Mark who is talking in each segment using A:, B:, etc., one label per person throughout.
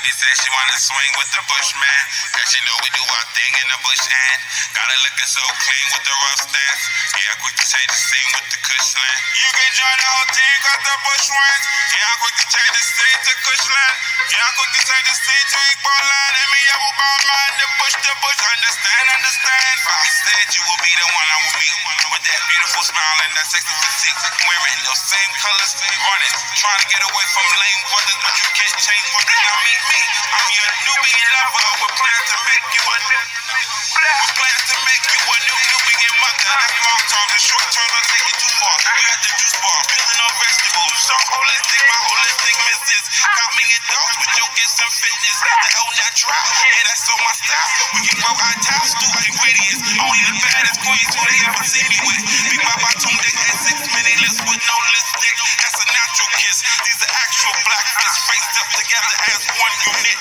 A: Shorty said she wanna swing with the Bushman. That she know we do our thing in the bush and got it looking so clean with the rough stance. Yeah, quick to change the scene with the Cushland. You can join the whole team cause the bush wins. Yeah, I'm quick to change the scene to Cushland. Yeah, I'm quick to change the scene to equal line. Let me have about mine, the bush, understand. If I said you will be the one, I will be with that beautiful smile and that sexy physique. Wearing those same colors, running, trying to get away from lame brothers, but you can't change what they don't meet me. I'm your Nubian lover with plans to make you a Nubian mother. That's long term, the short term don't take it too far. We got the juice bar, building on vegetables, so holistic, my holistic missus. Got me indulged with your gifts and fitness. The L natural, yeah, that's so my style. We can grow our towels through ingredients. Only the baddest queens who they ever see me with. Big Papa tuned in at 6 minute lips with no lipstick. That's a natural kiss. These are actual black fists faced up together as one unit.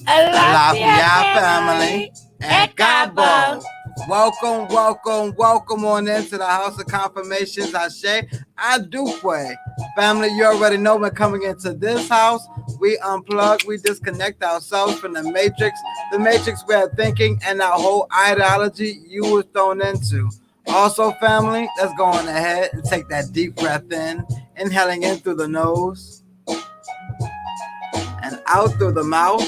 B: Alafia family and Gabo. Welcome on into the House of Confirmations. Ashe, Adupe. Family, you already know when coming into this house, we unplug, we disconnect ourselves from the matrix way of thinking and that whole ideology you were thrown into. Also, family, let's go on ahead and take that deep breath in, inhaling in through the nose and out through the mouth.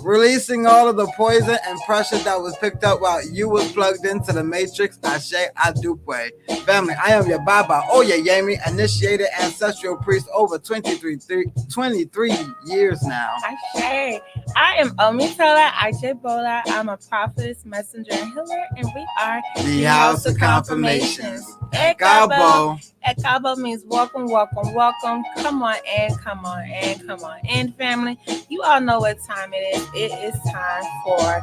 B: Releasing all of the poison and pressure that was picked up while you was plugged into the matrix. Ashe, Adupe. Family, I am your Baba Oyeyemi, initiated ancestral priest over 23 years now.
C: Ashe. I am Omitola Ajebola. I'm a prophetess, messenger, and healer, and we are
B: the House of Confirmations.
C: Ekabo. Ekabo means welcome. Come on in, family. You all know what time it is. It is time for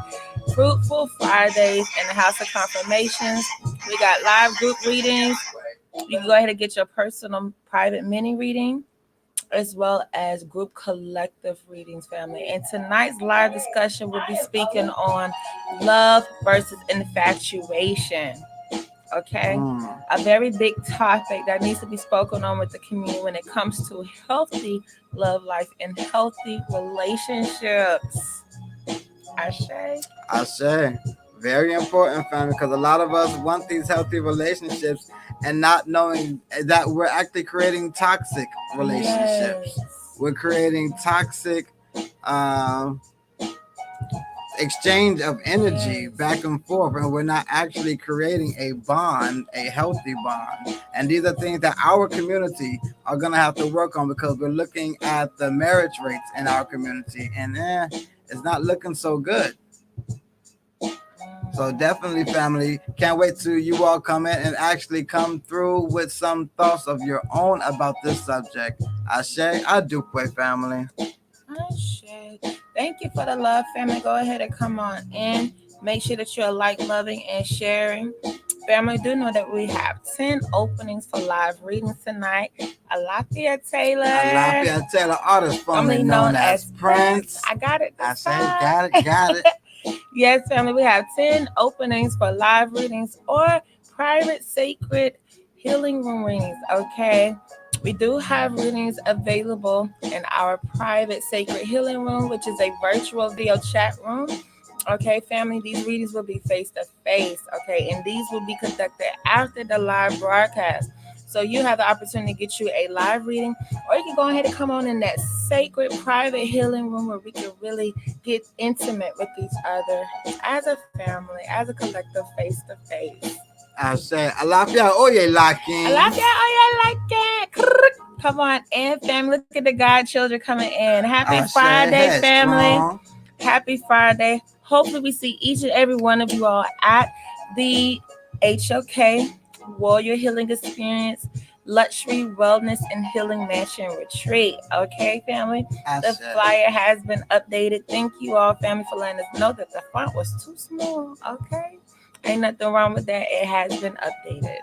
C: Fruitful Fridays in the House of Confirmations. We got live group readings. You can go ahead and get your personal private mini reading, as well as group collective readings, family. And tonight's live discussion will be speaking on love versus infatuation. Okay, a very big topic that needs to be spoken on with the community when it comes to healthy love life and healthy relationships.
B: Ashe. Very important, family, because a lot of us want these healthy relationships and not knowing that we're actually creating toxic relationships. Yes. We're creating toxic exchange of energy back and forth, and we're not actually creating a bond, a healthy bond. And these are things that our community are going to have to work on, because we're looking at the marriage rates in our community, and it's not looking so good. So definitely, family, can't wait till you all come in and actually come through with some thoughts of your own about this subject. Ashe, Adupe, family.
C: Ashe. Thank you for the love, family. Go ahead and come on in. Make sure that you're loving, and sharing. Family, do know that we have 10 openings for live readings tonight. Alafia Taylor,
B: artist formerly known as Prince.
C: I got it.
B: I said, got it.
C: Yes, family, we have 10 openings for live readings or private sacred healing room readings. Okay. We do have readings available in our private sacred healing room, which is a virtual video chat room. Okay, family, these readings will be face to face. Okay, and these will be conducted after the live broadcast. So you have the opportunity to get you a live reading, or you can go ahead and come on in that sacred private healing room where we can really get intimate with each other as a family, as a collective, face to face.
B: I say, Alafia Oyelakin.
C: Come on in, family. Look at the godchildren coming in. Happy Friday, family. Strong. Happy Friday. Hopefully we see each and every one of you all at the HOK Warrior Healing Experience Luxury Wellness and Healing Mansion Retreat. Okay, family? The flyer has been updated. Thank you all, family, for letting us know that the font was too small. Okay? Ain't nothing wrong with that. It has been updated.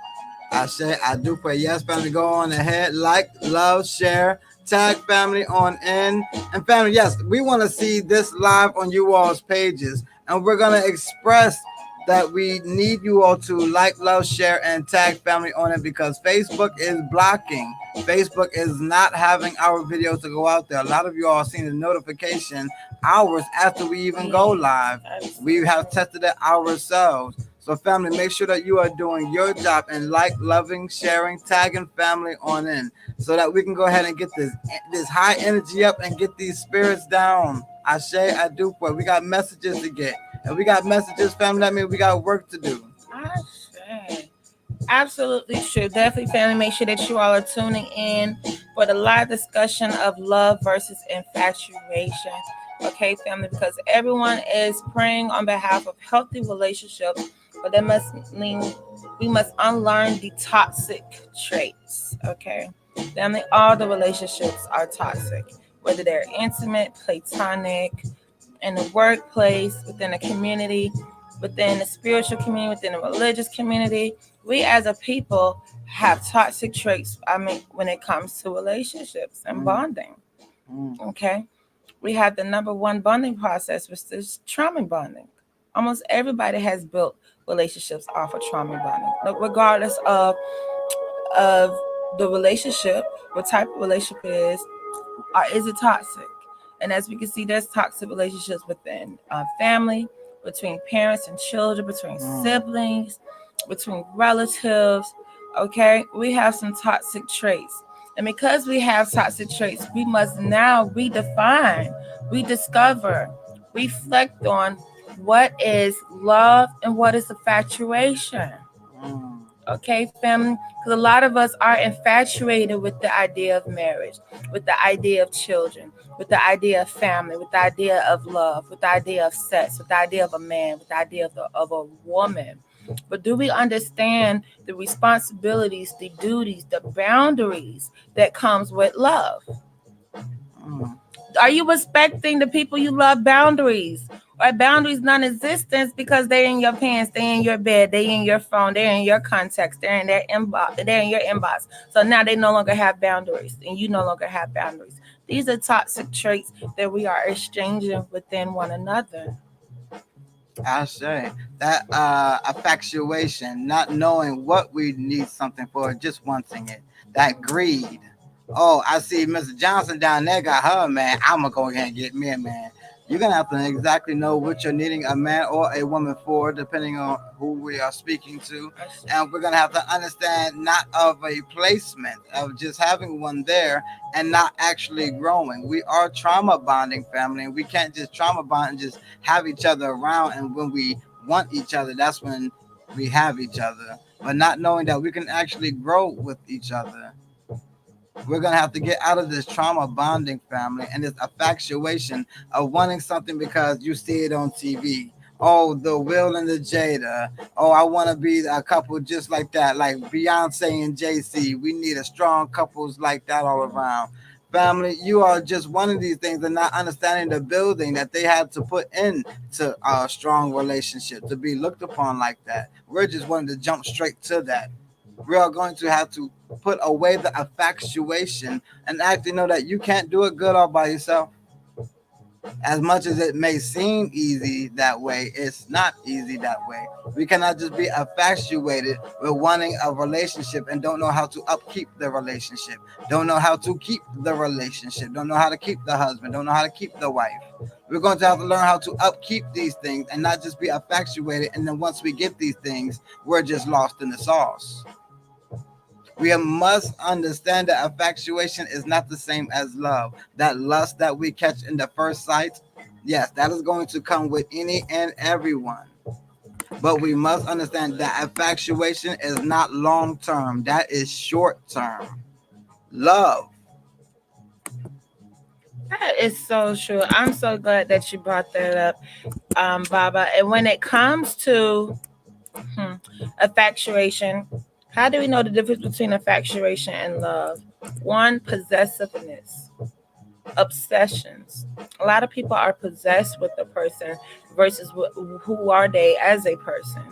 B: I do pray. Yes, family, go on ahead. Like, love, share, tag family on in. And family, yes, we want to see this live on you all's pages. And we're going to express that we need you all to like, love, share, and tag family on it, because Facebook is blocking. Facebook is not having our videos to go out there. A lot of you all seen the notification hours after we even go live. We have tested it ourselves. So family, make sure that you are doing your job and like, loving, sharing, tagging family on in, so that we can go ahead and get this high energy up and get these spirits down. Ashe, I do pray. We got messages to get. And we got messages, family. That means we got work to do.
C: Ashe. Absolutely true. Definitely, family. Make sure that you all are tuning in for the live discussion of love versus infatuation. Okay, family, because everyone is praying on behalf of healthy relationships, but that must mean we must unlearn the toxic traits. Okay, family, all the relationships are toxic, whether they're intimate, platonic, in the workplace, within a community, within the spiritual community, within the religious community. We as a people have toxic traits. I mean, when it comes to relationships and bonding. Okay. We have the number one bonding process, which is trauma bonding. Almost everybody has built relationships off of trauma bonding, regardless of the relationship, what type of relationship it is, or is it toxic? And as we can see, there's toxic relationships within family, between parents and children, between siblings, between relatives. Okay, we have some toxic traits. And because we have toxic traits, we must now redefine, rediscover, reflect on what is love and what is infatuation. Okay, family? Because a lot of us are infatuated with the idea of marriage, with the idea of children, with the idea of family, with the idea of love, with the idea of sex, with the idea of a man, with the idea of a woman. But do we understand the responsibilities, the duties, the boundaries that comes with love? Are you respecting the people you love boundaries? Or boundaries non-existence because they're in your pants, they're in your bed, they're in your phone, they're in your context, they're in their inbox, they're in your inbox. So now they no longer have boundaries, and you no longer have boundaries. These are toxic traits that we are exchanging within one another.
B: I say that infatuation, not knowing what we need something for, just wanting it. That greed. Oh, I see Mr. Johnson down there got her man. I'm gonna go ahead and get me a man. You're gonna have to exactly know what you're needing a man or a woman for, depending on who we are speaking to. And we're gonna have to understand not of a placement of just having one there and not actually growing. We are trauma bonding family, and we can't just trauma bond and just have each other around. And when we want each other, that's when we have each other. But not knowing that we can actually grow with each other. We're gonna have to get out of this trauma bonding family and this infatuation of wanting something because you see it on TV. Oh, the Will and the Jada. Oh, I want to be a couple just like that, like Beyonce and JC. We need a strong couples like that all around. Family, you are just one of these things and not understanding the building that they had to put into a strong relationship to be looked upon like that. We're just wanting to jump straight to that. We are going to have to put away the infatuation and actually know that you can't do it good all by yourself. As much as it may seem easy that way, it's not easy that way. We cannot just be infatuated with wanting a relationship and don't know how to upkeep the relationship, don't know how to keep the relationship, don't know how to keep the husband, don't know how to keep the wife. We're going to have to learn how to upkeep these things and not just be infatuated. And then once we get these things, we're just lost in the sauce. We must understand that infatuation is not the same as love. That lust that we catch in the first sight, yes, that is going to come with any and everyone. But we must understand that infatuation is not long term, that is short term. Love.
C: That is so true. I'm so glad that you brought that up, Baba. And when it comes to infatuation, how do we know the difference between infatuation and love? One, possessiveness, obsessions. A lot of people are possessed with a person versus who are they as a person.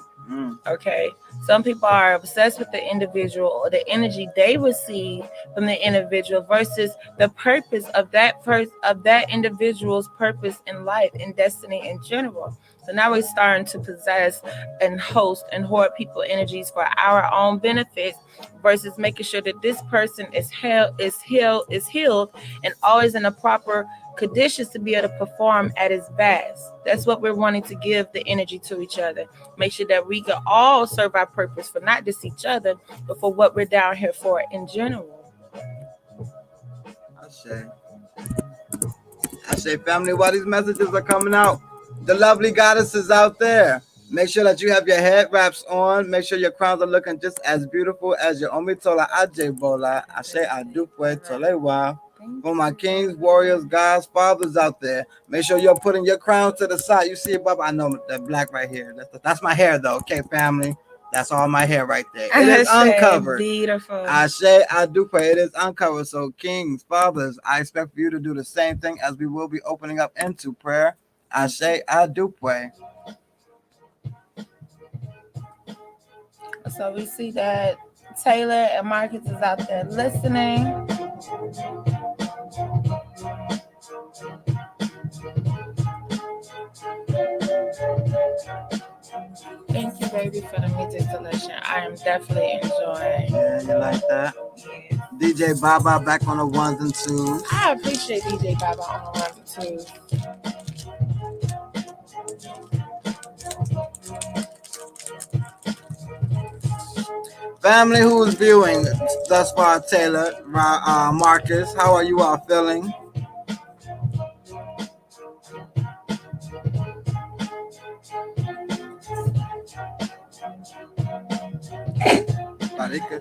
C: Okay, some people are obsessed with the individual or the energy they receive from the individual versus the purpose of that individual's purpose in life and destiny in general. So now we're starting to possess and host and hoard people energies for our own benefits versus making sure that this person is healed and always in the proper conditions to be able to perform at its best. That's what we're wanting to give the energy to each other. Make sure that we can all serve our purpose for not just each other, but for what we're down here for in general.
B: I say, family, while these messages are coming out, the lovely goddesses out there, make sure that you have your head wraps on. Make sure your crowns are looking just as beautiful as your omitola ajebola. I say, adupwe tolewa. For my kings, warriors, gods, fathers out there, make sure you're putting your crown to the side. You see it, Bubba? I know that black right here. That's my hair, though. Okay, family? That's all my hair right there. It is uncovered.
C: Beautiful.
B: I say, I do pray. It is uncovered. So, kings, fathers, I expect for you to do the same thing as we will be opening up into prayer. I say, I do pray.
C: So we see that Taylor and Marcus is out there listening. Thank you, baby, for the music selection. I am definitely enjoying.
B: Yeah, you like that?
C: Yeah.
B: DJ Baba back on the ones and twos.
C: I appreciate DJ Baba on the ones and twos.
B: Family who is viewing thus far, Taylor, Marcus, how are you all feeling? Botanica.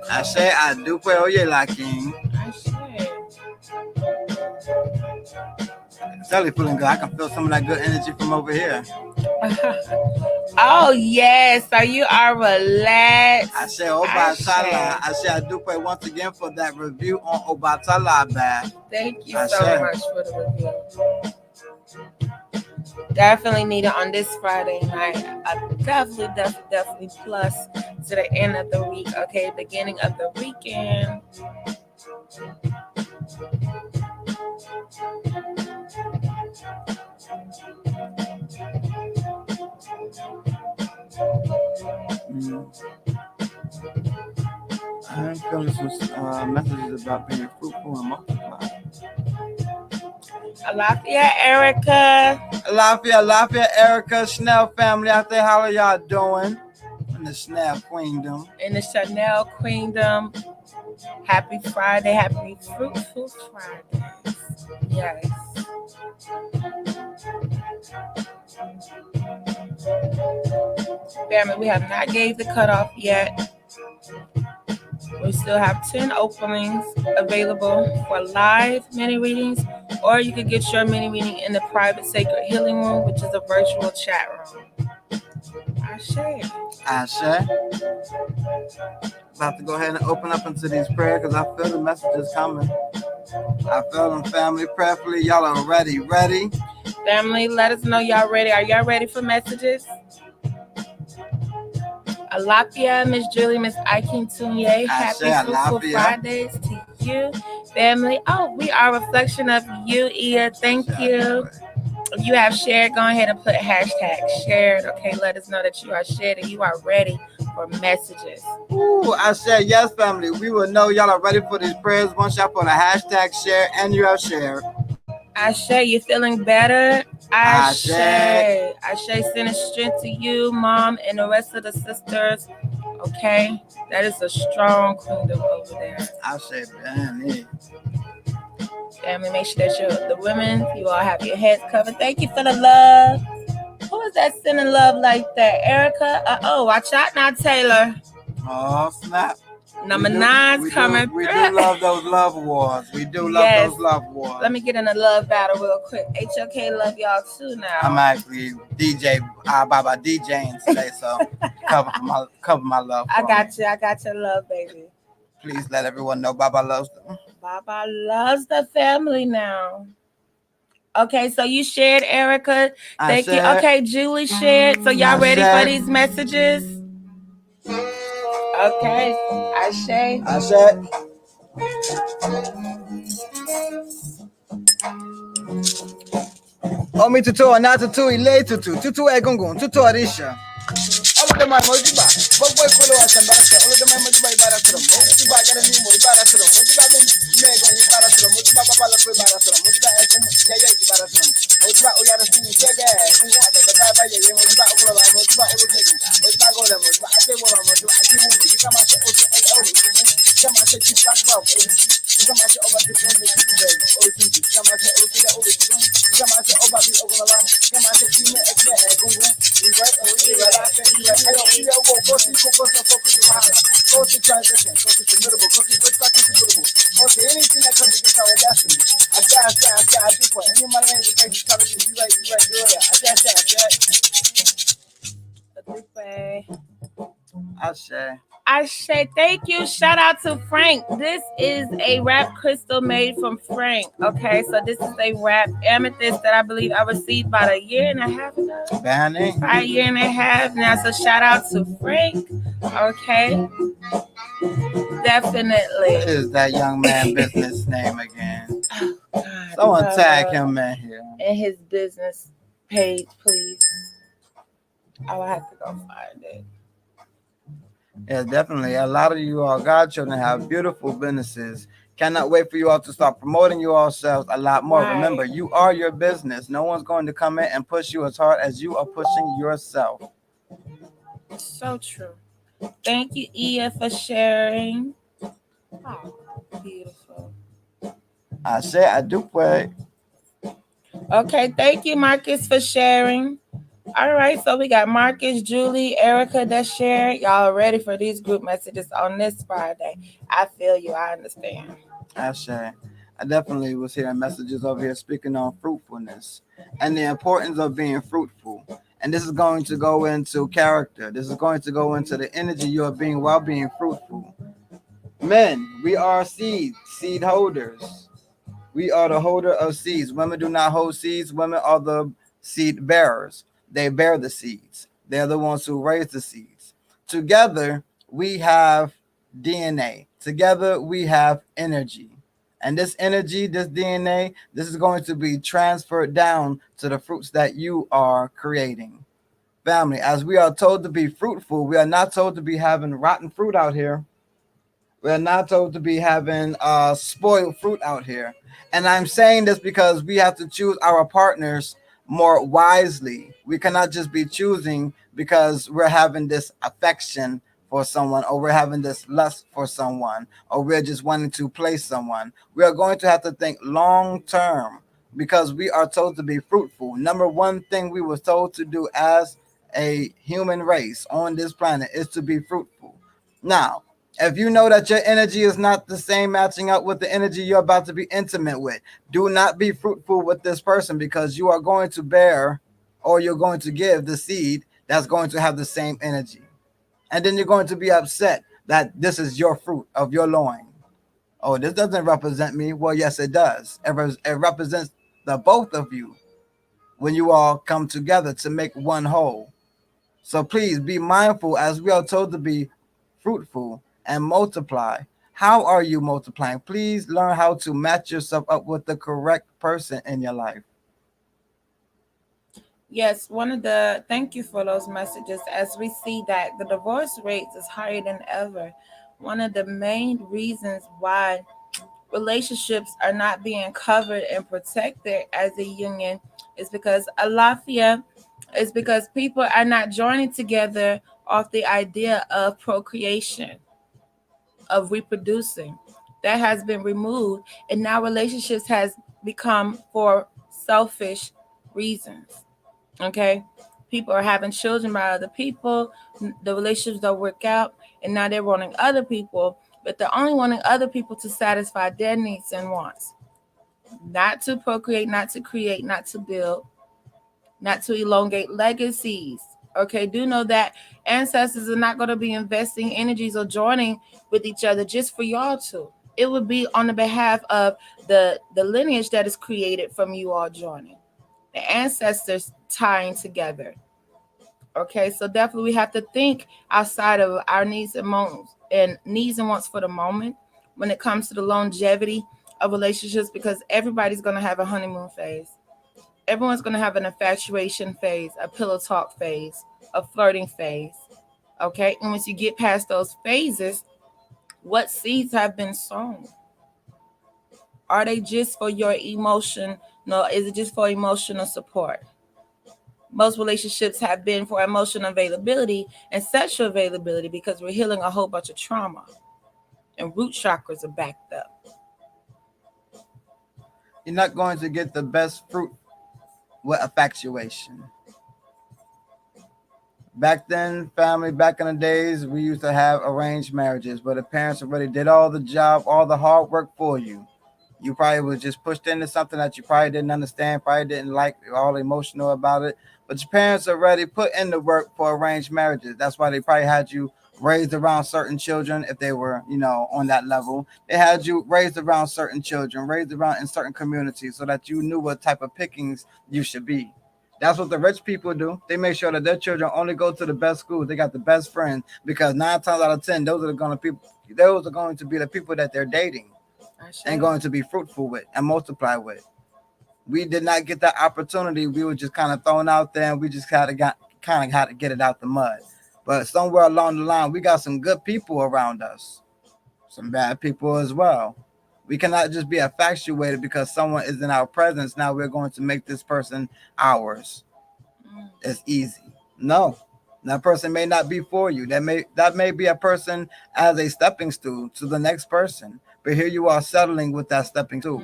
B: I say I do pray. Oh, yeah, like king.
C: I should.
B: Totally feeling good. I can feel some of that good energy from over here.
C: Oh, yes. So you are relaxed.
B: I say Obatala. I say I do pray once again for that review on Obatala bag.
C: Thank you so much for the review. Definitely need it on this Friday night. Definitely plus to the end of the week. Okay, beginning of the weekend.
B: I'm feeling some messages about being fruitful and multiply.
C: Alafia, Erica.
B: Alafia, Erica, Snell family out there. How are y'all doing? In the Snell Queendom.
C: In the Chanel Queendom. Happy Friday. Happy Fruitful Fridays. Yes. Family, we have not gave the cutoff yet. We still have 10 openings available for live mini readings, or you could get your mini reading in the private sacred healing room, which is a virtual chat room.
B: Ashe. About to go ahead and open up into these prayers because I feel the messages coming. I feel them, family. Prayerfully, y'all are ready. Ready?
C: Family, let us know y'all ready. Are y'all ready for messages? Alapia, Miss Julie, Miss Aikin Tunye. Happy Fruitful Fridays to you, family. Oh, we are a reflection of you, Ia. Thank you. If you have shared, go ahead and put hashtag shared. Okay, let us know that you are shared and you are ready for messages.
B: Ooh, I said yes, family. We will know y'all are ready for these prayers once y'all put a hashtag share and you have shared.
C: Ashe, you feeling better? Ashe. Ashe, sending strength to you, Mom, and the rest of the sisters. Okay? That is a strong kingdom over there.
B: Ashe, man.
C: Family, make sure that the women, you all have your heads covered. Thank you for the love. Who is that sending love like that? Erica? Watch out now, Taylor.
B: Oh, snap.
C: Number 9's coming
B: We
C: through.
B: do love those love wars. We do love
C: Yes.
B: those love wars.
C: Let me get in a love battle real quick. HOK love y'all too now.
B: I'm actually Baba DJing today, so cover my love.
C: I got you. I got your love, baby.
B: Please let everyone know Baba loves them.
C: Baba loves the family now. Okay, so you shared, Erica. Thank you. Okay, Julie shared. So y'all ready for these messages? Okay, Ashe.
B: Omi tutu ona tutu ile tutu egungun tutu orisha. Olódé máa mọ̀jú bá gbogbo ìpolówó àtàǹbáṣà olódé máa mọ̀jú bá ìbára sọ̀rọ̀ mọ̀jú bá gẹ́gẹ́ ní ìmọ̀ ìbára sọ̀rọ̀ mọ̀jú bá mi mẹ́ẹ̀gàn ìbára sọ̀rọ̀ mọ̀jú bá bábá lọ pé ìbára sọ̀rọ̀ mọ̀jú bá ẹkún yẹyẹ ìbára sọ̀rọ̀ mọ̀jú bá oyára sí iṣẹ́ bẹ́ẹ̀ fún àtẹ̀tẹ̀ bá bá yẹyẹ mọ̀jú bá ọkùnrin bá mọ̀jú bá olùkẹ́yìn mọ̀jú bá gọ́ọ̀rẹ̀ mọ̀jú bá adéwọ̀rọ̀ mọ̀jú bá adéwọ̀rọ̀ mọ̀jú ká máa ṣe oṣù ká máa ṣe chief background ká máa ṣe ọba tí fún mi oríṣiríṣi ká máa ṣe olùkílẹ̀ olùkílẹ̀ ká máa ṣe ọba bí ọgọ́nàlá ká máa ṣe kíní ẹgbẹ́ ẹ̀gúngún ìwé ìwé láfẹ́ ìwé ayọ̀ ilé owó kóòtù kókósọ fókùsù máa kóòtù transition kóòtù formidable kóòtù witchcraft suitable kóòtù anything that comes against our destiny àṣẹ àdìpọ̀ ẹni máa ń rìn with strategy ìwé àṣẹ.
C: Ashe, thank you. Shout out to Frank. This is a wrap crystal made from Frank. Okay, so this is a wrap amethyst that I believe I received about a year and a half ago.
B: Banning.
C: About a year and a half now. So shout out to Frank. Okay. Definitely.
B: What is that young man business name again?
C: Oh, God.
B: Someone tag him in here.
C: And his business page, please. I will have to go find it.
B: Yeah, definitely. A lot of you all godchildren have beautiful businesses. Cannot wait for you all to start promoting you all selves a lot more. Right. Remember, you are your business. No one's going to come in and push you as hard as you are pushing yourself.
C: So true. Thank you, Ia, for sharing. Oh, beautiful.
B: I say I do play.
C: Okay, thank you, Marcus, for sharing. All right, so we got Marcus, Julie, Erica that shared. Y'all ready for these group messages on this Friday? I feel you. I understand.
B: I say. I definitely was hearing messages over here speaking on fruitfulness and the importance of being fruitful. And this is going to go into character. This is going to go into the energy you are being while being fruitful. Men, we are seed holders. We are the holder of seeds. Women do not hold seeds. Women are the seed bearers. They bear the seeds. They're the ones who raise the seeds. Together, we have DNA. Together, we have energy. And this energy, this DNA, this is going to be transferred down to the fruits that you are creating. Family, as we are told to be fruitful, we are not told to be having rotten fruit out here. We are not told to be having spoiled fruit out here. And I'm saying this because we have to choose our partners more wisely. We cannot just be choosing because we're having this affection for someone, or we're having this lust for someone, or we're just wanting to play someone. We are going to have to think long term because we are told to be fruitful. Number one thing we were told to do as a human race on this planet is to be fruitful. Now, if you know that your energy is not the same matching up with the energy you're about to be intimate with, do not be fruitful with this person because you are going to bear, or you're going to give the seed that's going to have the same energy. And then you're going to be upset that this is your fruit of your loin. Oh, this doesn't represent me. Well, yes, it does. It represents the both of you when you all come together to make one whole. So please be mindful as we are told to be fruitful and multiply. How are you multiplying? Please learn how to match yourself up with the correct person in your life.
C: Yes, thank you for those messages. As we see that the divorce rate is higher than ever, one of the main reasons why relationships are not being covered and protected as a union is because people are not joining together off the idea of procreation, of reproducing. That has been removed, and now relationships has become for selfish reasons. Okay, people are having children by other people. The relationships don't work out, and now they're wanting other people but they're only wanting other people to satisfy their needs and wants, not to procreate, not to create, not to build, not to elongate legacies. Okay, do know that ancestors are not going to be investing energies or joining with each other just for y'all to. It would be on the behalf of the lineage that is created from you all joining, the ancestors tying together. Okay, so definitely we have to think outside of our needs and wants for the moment when it comes to the longevity of relationships, because everybody's going to have a honeymoon phase. Everyone's going to have an infatuation phase, a pillow talk phase, a flirting phase. Okay, and once you get past those phases, what seeds have been sown? Are they just for your emotion? No, is it just for emotional support? Most relationships have been for emotional availability and sexual availability because we're healing a whole bunch of trauma and root chakras are backed up.
B: You're not going to get the best fruit with infatuation. Back then, family, back in the days, we used to have arranged marriages where the parents already did all the job, all the hard work for you. You probably was just pushed into something that you probably didn't understand, probably didn't like, all emotional about it. But your parents already put in the work for arranged marriages. That's why they probably had you raised around certain children if they were, on that level. They had you raised around certain children, raised around in certain communities so that you knew what type of pickings you should be. That's what the rich people do. They make sure that their children only go to the best schools. They got the best friends because 9 times out of 10, those are going to be the people that they're dating and going to be fruitful with and multiply with. We did not get that opportunity. We were just kind of thrown out there, and we just had to get it out the mud. But somewhere along the line, we got some good people around us, some bad people as well. We cannot just be infatuated because someone is in our presence. Now we're going to make this person ours. It's easy. No, that person may not be for you. That may be a person as a stepping stool to the next person. But here you are settling with that stepping stool.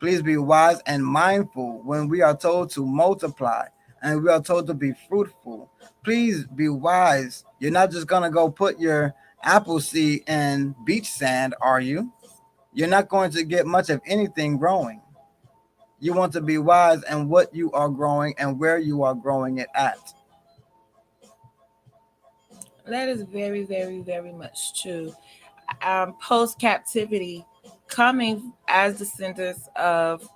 B: Please be wise and mindful when we are told to multiply and we are told to be fruitful. Please be wise. You're not just going to go put your apple seed in beach sand, are you? You're not going to get much of anything growing. You want to be wise in what you are growing and where you are growing it at.
C: That is very, very, very much true. Post captivity, coming as descendants of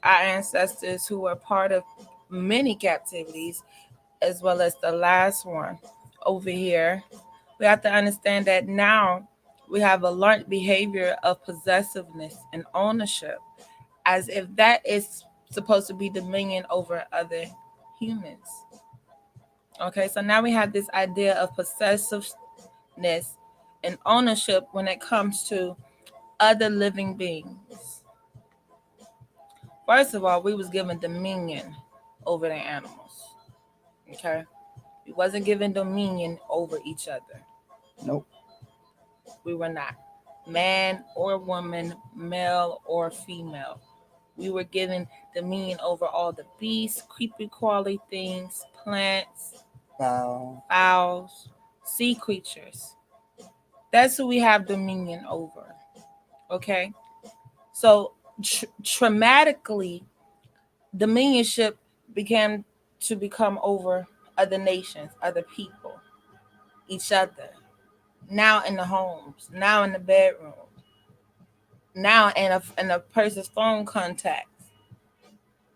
C: our ancestors who were part of many captivities, as well as the last one over here, we have to understand that now we have a learned behavior of possessiveness and ownership, as if that is supposed to be dominion over other humans. Okay, so now we have this idea of possessiveness and ownership when it comes to other living beings. First of all, we was given dominion over the animals. Okay, we wasn't given dominion over each other.
B: Nope.
C: We were not. Man or woman, male or female. We were given dominion over all the beasts, creepy crawly things, plants, fowls, sea creatures. That's who we have dominion over. Okay? So traumatically, dominionship began to become over other nations, other people, each other. Now in the homes, now in the bedroom, now in a person's phone contacts.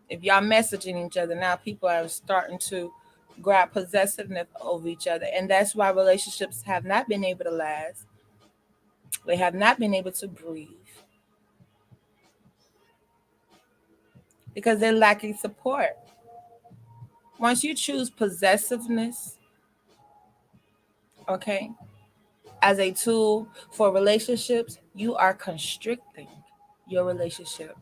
C: If y'all messaging each other, now people are starting to grab possessiveness over each other. And that's why relationships have not been able to last. They have not been able to breathe. Because they're lacking support. Once you choose possessiveness, okay, as a tool for relationships, you are constricting your relationship.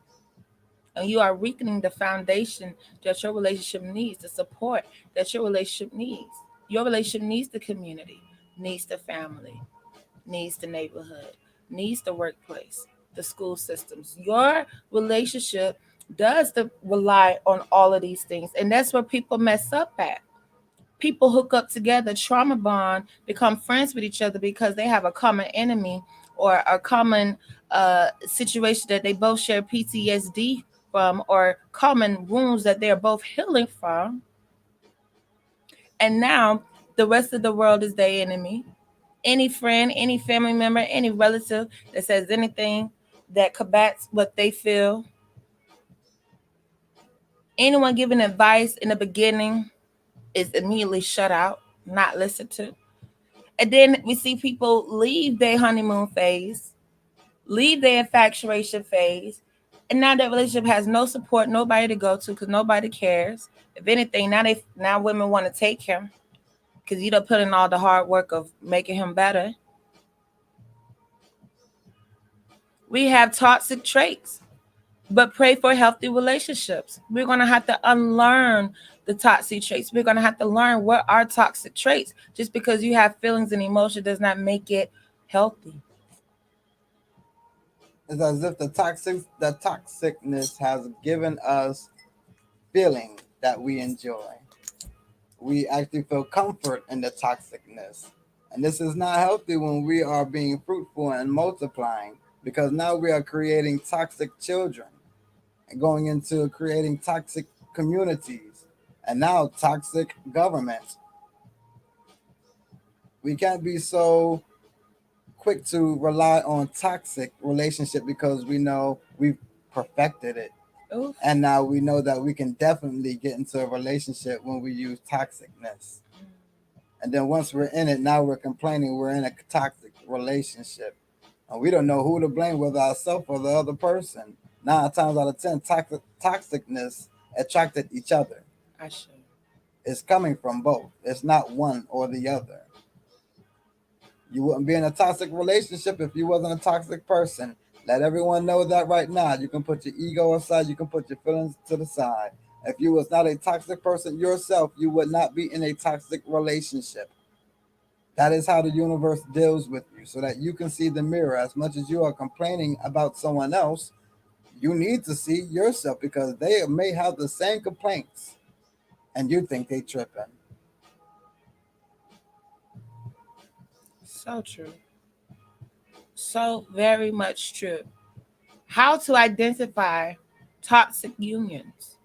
C: And you are weakening the foundation that your relationship needs, the support that your relationship needs. Your relationship needs the community, needs the family, needs the neighborhood, needs the workplace, the school systems. Your relationship does rely on all of these things. And that's where people mess up at. People hook up together, trauma bond, become friends with each other because they have a common enemy or a common situation that they both share PTSD from, or common wounds that they're both healing from. And now the rest of the world is their enemy. Any friend, any family member, any relative that says anything that combats what they feel, anyone giving advice in the beginning is immediately shut out, not listened to. And then we see people leave their honeymoon phase, leave their infatuation phase, and now that relationship has no support, nobody to go to because nobody cares. If anything, now women want to take him because you don't put in all the hard work of making him better. We have toxic traits, but pray for healthy relationships. We're going to have to unlearn the toxic traits. We're going to have to learn what are toxic traits. Just because you have feelings and emotion does not make it healthy.
B: It's as if the toxicness has given us feeling that we enjoy. We actually feel comfort in the toxicness. And this is not healthy when we are being fruitful and multiplying, because now we are creating toxic children and going into creating toxic communities and now toxic governments. We can't be so quick to rely on toxic relationship because we know we've perfected it.
C: Oof.
B: And now we know that we can definitely get into a relationship when we use toxicness. And then once we're in it, now we're complaining we're in a toxic relationship. And we don't know who to blame, whether ourselves or the other person. 9 times out of 10, toxicness attracted each other.
C: I should.
B: It's coming from both. It's not one or the other. You wouldn't be in a toxic relationship if you wasn't a toxic person. Let everyone know that right now. You can put your ego aside. You can put your feelings to the side. If you was not a toxic person yourself, you would not be in a toxic relationship. That is how the universe deals with you, so that you can see the mirror. As much as you are complaining about someone else, you need to see yourself, because they may have the same complaints and you think they tripping.
C: So true. So very much true. How to identify toxic unions,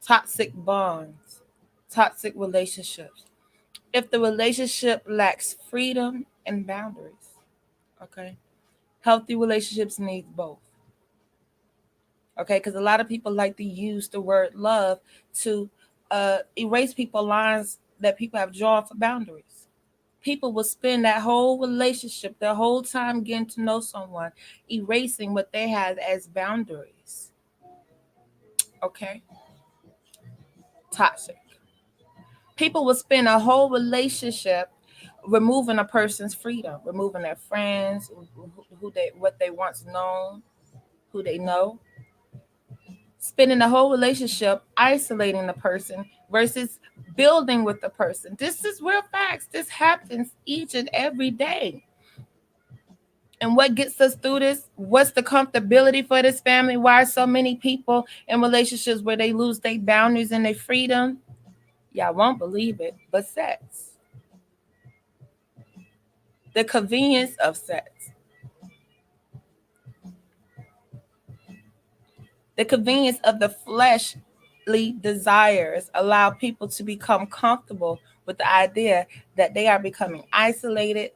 C: toxic bonds, toxic relationships. If the relationship lacks freedom and boundaries, okay? Healthy relationships need both. Okay, because a lot of people like to use the word love to erase people lines that people have drawn for boundaries. People will spend that whole relationship, the whole time getting to know someone, erasing what they had as boundaries. Okay, toxic. People will spend a whole relationship removing a person's freedom, removing their friends, who they what they once known, who they know, spending the whole relationship isolating the person versus building with the person. This is real facts. This happens each and every day. And what gets us through this? What's the comfortability for this family? Why are so many people in relationships where they lose their boundaries and their freedom? Y'all won't believe it, but sex. The convenience of sex. The convenience of the fleshly desires allow people to become comfortable with the idea that they are becoming isolated,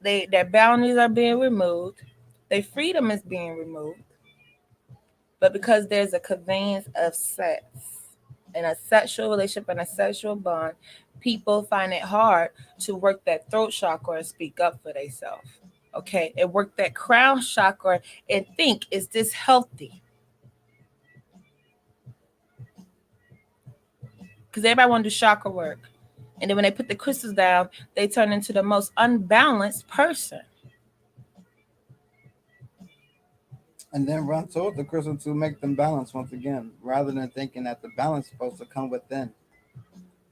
C: their boundaries are being removed, their freedom is being removed. But because there's a conveyance of sex and a sexual relationship and a sexual bond, people find it hard to work that throat chakra and speak up for themselves. Okay, and work that crown chakra and think, is this healthy? Because everybody want to do chakra work. And then when they put the crystals down, they turn into the most unbalanced person.
B: And then run toward the crystal to make them balance once again, rather than thinking that the balance is supposed to come within.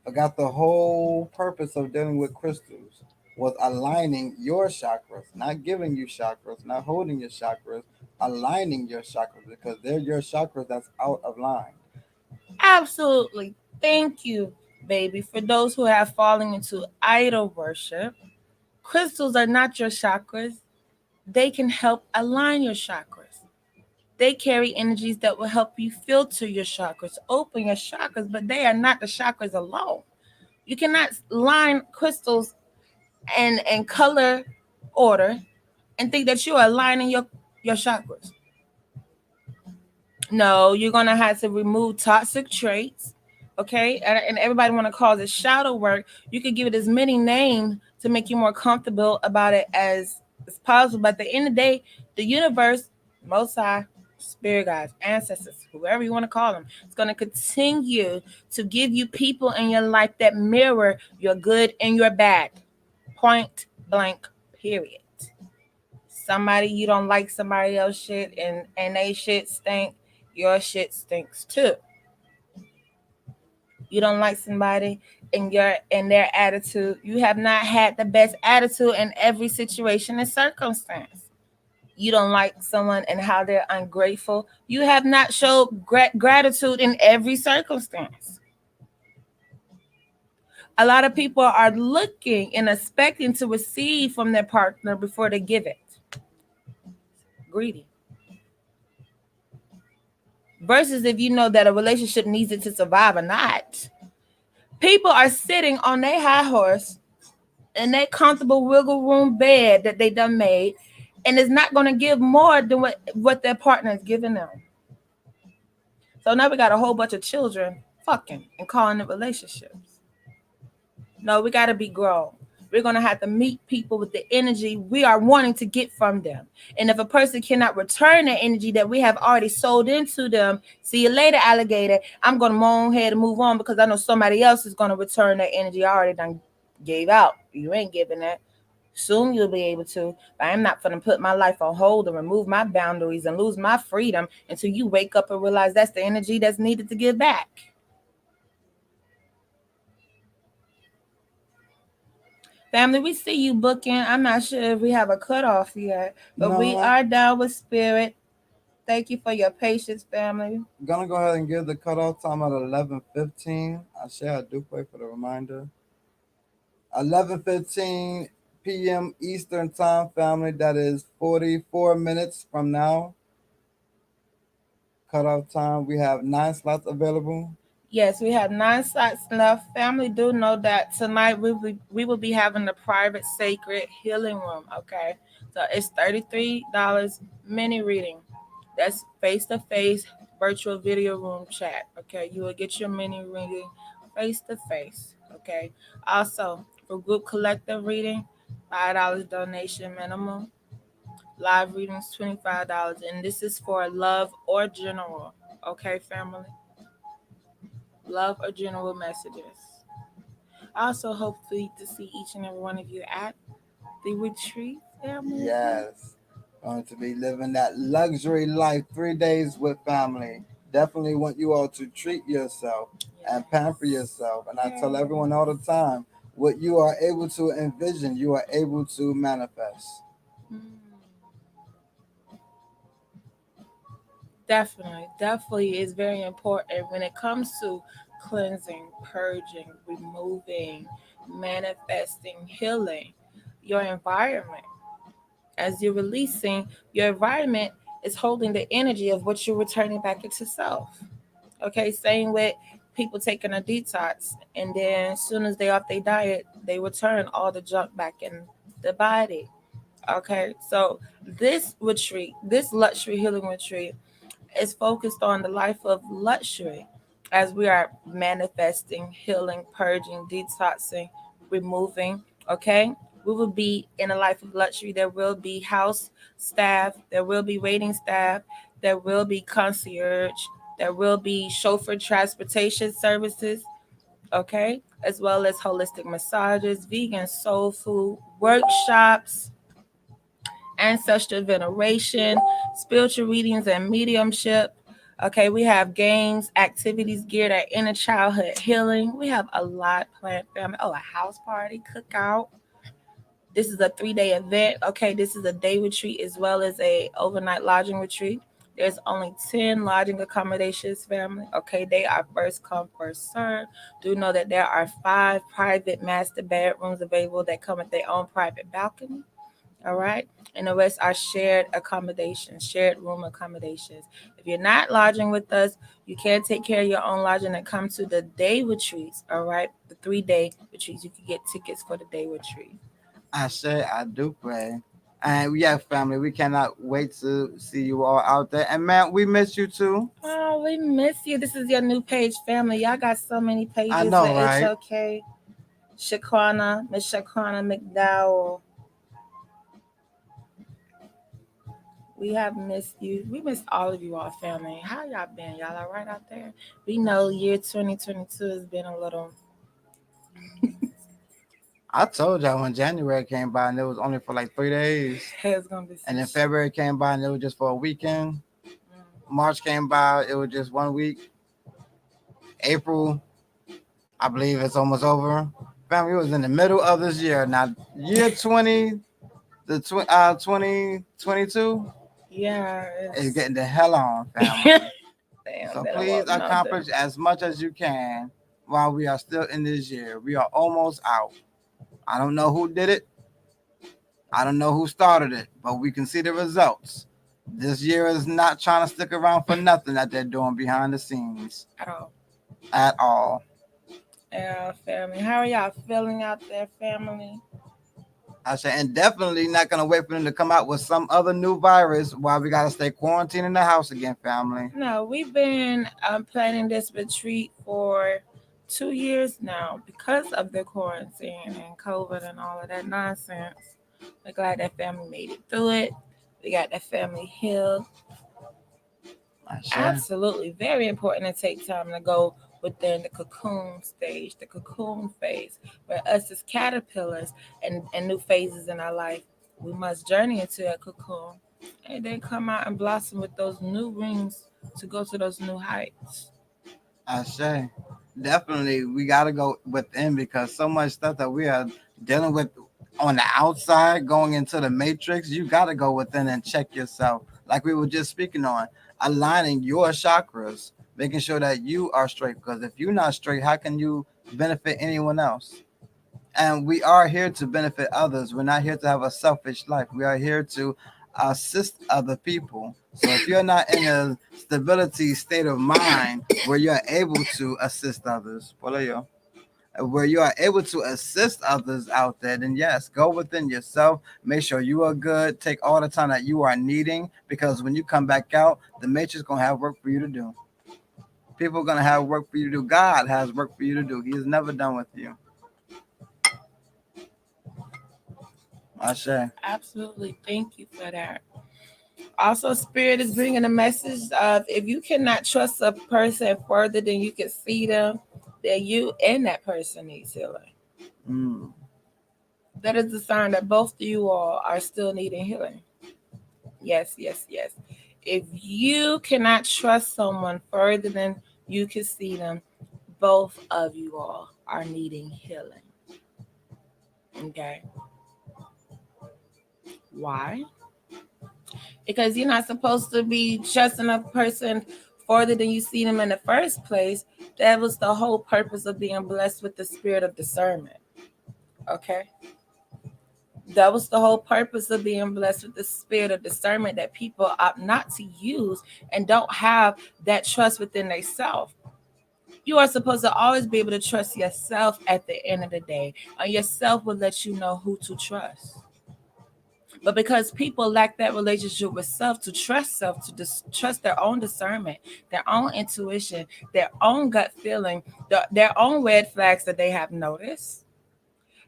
B: Forgot the whole purpose of dealing with crystals was aligning your chakras, not giving you chakras, not holding your chakras, aligning your chakras, because they're your chakras that's out of line.
C: Absolutely. Thank you. baby, for those who have fallen into idol worship, crystals are not your chakras. They can help align your chakras. They carry energies that will help you filter your chakras, open your chakras, but they are not the chakras alone. You cannot line crystals and color order and think that you are aligning your chakras. No, you're gonna have to remove toxic traits. Okay, and everybody want to call it shadow work. You could give it as many names to make you more comfortable about it as possible. But at the end of the day, the universe, Most High, spirit guides, ancestors, whoever you want to call them, it's gonna continue to give you people in your life that mirror your good and your bad. Point blank. Period. Somebody you don't like somebody else shit and they shit stink, your shit stinks too. You don't like somebody and their attitude, you have not had the best attitude in every situation and circumstance. You don't like someone and how they're ungrateful, you have not showed gratitude in every circumstance. A lot of people are looking and expecting to receive from their partner before they give it. Greedy. Versus if you know that a relationship needs it to survive or not. People are sitting on their high horse in that comfortable wiggle room bed that they done made, and it's not going to give more than what their partner is giving them. So now we got a whole bunch of children fucking and calling it relationships. No, we got to be grown. We're going to have to meet people with the energy we are wanting to get from them. And if a person cannot return the energy that we have already sold into them, see you later, alligator. I'm going to go ahead and move on because I know somebody else is going to return that energy I already done gave out. You ain't giving that. Soon you'll be able to. But I'm not going to put my life on hold and remove my boundaries and lose my freedom until you wake up and realize that's the energy that's needed to give back. Family, we see you booking. I'm not sure if we have a cutoff yet, but we are down with spirit. Thank you for your patience, family.
B: I'm gonna go ahead and give the cutoff time at 11:15. I share a dupe for the reminder. 11:15 p.m. Eastern Time, family. That is 44 minutes from now. Cutoff time. We have 9 slots available.
C: Yes, we have 9 slots left. Family, do know that tonight we will be having the private sacred healing room. Okay, so it's $33 mini reading. That's face to face virtual video room chat. Okay, you will get your mini reading face to face. Okay, also for group collective reading, $5 donation minimum. Live readings $25, and this is for love or general. Okay, family, love or general messages. I also hope to see each and every one of you at the retreat, family.
B: Yes. Going to be living that luxury life 3 days with family. Definitely want you all to treat yourself and pamper yourself. And I tell everyone all the time, what you are able to envision, you are able to manifest.
C: Definitely is very important when it comes to cleansing, purging, removing, manifesting, healing your environment. As you're releasing, your environment is holding the energy of what you're returning back into self. Okay, same with people taking a detox, and then as soon as they off their diet, they return all the junk back in the body. Okay, so this retreat, this luxury healing retreat, is focused on the life of luxury as we are manifesting, healing, purging, detoxing, removing. Okay, we will be in a life of luxury. There will be house staff, there will be waiting staff, there will be concierge, there will be chauffeur transportation services. Okay, as well as holistic massages, vegan soul food workshops, ancestral veneration, spiritual readings, and mediumship. Okay, we have games, activities geared at inner childhood healing. We have a lot planned, family. Oh, a house party, cookout. This is a 3-day event. Okay, this is a day retreat as well as a overnight lodging retreat. There's only 10 lodging accommodations, family. Okay, they are first come, first serve. Do know that there are 5 private master bedrooms available that come with their own private balcony. All right. And the rest are shared accommodations, shared room accommodations. If you're not lodging with us, you can take care of your own lodging and come to the day retreats. All right. The 3-day retreats. You can get tickets for the day retreat.
B: I say I do pray. And yeah, family, we cannot wait to see you all out there. And man, we miss you too.
C: Oh, we miss you. This is your new page, family. Y'all got so many pages
B: I know,
C: with
B: right?
C: HOK, Shaquana, Miss Shaquana McDowell. We have missed you. We missed all of you, all family. How y'all been? Y'all all right out there? We know year 2022 has been a little.
B: I told y'all when January came by and it was only for like 3 days.
C: It's gonna be.
B: And then February came by and it was just for a weekend. March came by, it was just 1 week. April, I believe it's almost over. Family, it was in the middle of this year. Now, year 2022
C: Yeah,
B: is getting the hell on, family.
C: Damn,
B: So
C: that
B: please
C: was nothing.
B: accomplish as much as you can while we are still in this year. We are almost out. I don't know who did it. I don't know who started it, but we can see the results. This year is not trying to stick around for nothing that they're doing behind the scenes
C: At all.
B: at all.
C: Yeah, family. How are y'all feeling out there, family?
B: I say, and definitely not gonna wait for them to come out with some other new virus while we gotta stay quarantined in the house again, family.
C: No, we've been planning this retreat for 2 years now because of the quarantine and COVID and all of that nonsense. We're glad that family made it through it. We got that family healed. Absolutely. Very important to take time to go within the cocoon stage, the cocoon phase, where us as caterpillars and new phases in our life, we must journey into a cocoon and then come out and blossom with those new rings to go to those new heights.
B: I say, definitely we gotta go within because so much stuff that we are dealing with on the outside going into the matrix, you gotta go within and check yourself. Like we were just speaking on, aligning your chakras, making sure that you are straight. Because if you're not straight, how can you benefit anyone else? And we are here to benefit others. We're not here to have a selfish life. We are here to assist other people. So if you're not in a stability state of mind where you're able to assist others, where you are able to assist others out there, then yes, go within yourself. Make sure you are good. Take all the time that you are needing, because when you come back out, the matrix gonna have work for you to do. People are gonna have work for you to do. God has work for you to do. He is never done with you. I say.
C: Absolutely. Thank you for that. Also, Spirit is bringing a message of if you cannot trust a person further than you can see them, then you and that person needs healing. That is a sign that both of you all are still needing healing. Yes, yes, yes. If you cannot trust someone further than you can see them, both of you all are needing healing. Okay. Why? Because you're not supposed to be trusting a person further than you see them in the first place. That was the whole purpose of being blessed with the spirit of discernment. Okay? That was the whole purpose of being blessed with the spirit of discernment that people opt not to use and don't have that trust within themselves. You are supposed to always be able to trust yourself at the end of the day. And yourself will let you know who to trust. But because people lack that relationship with self, to trust their own discernment, their own intuition, their own gut feeling, their own red flags that they have noticed.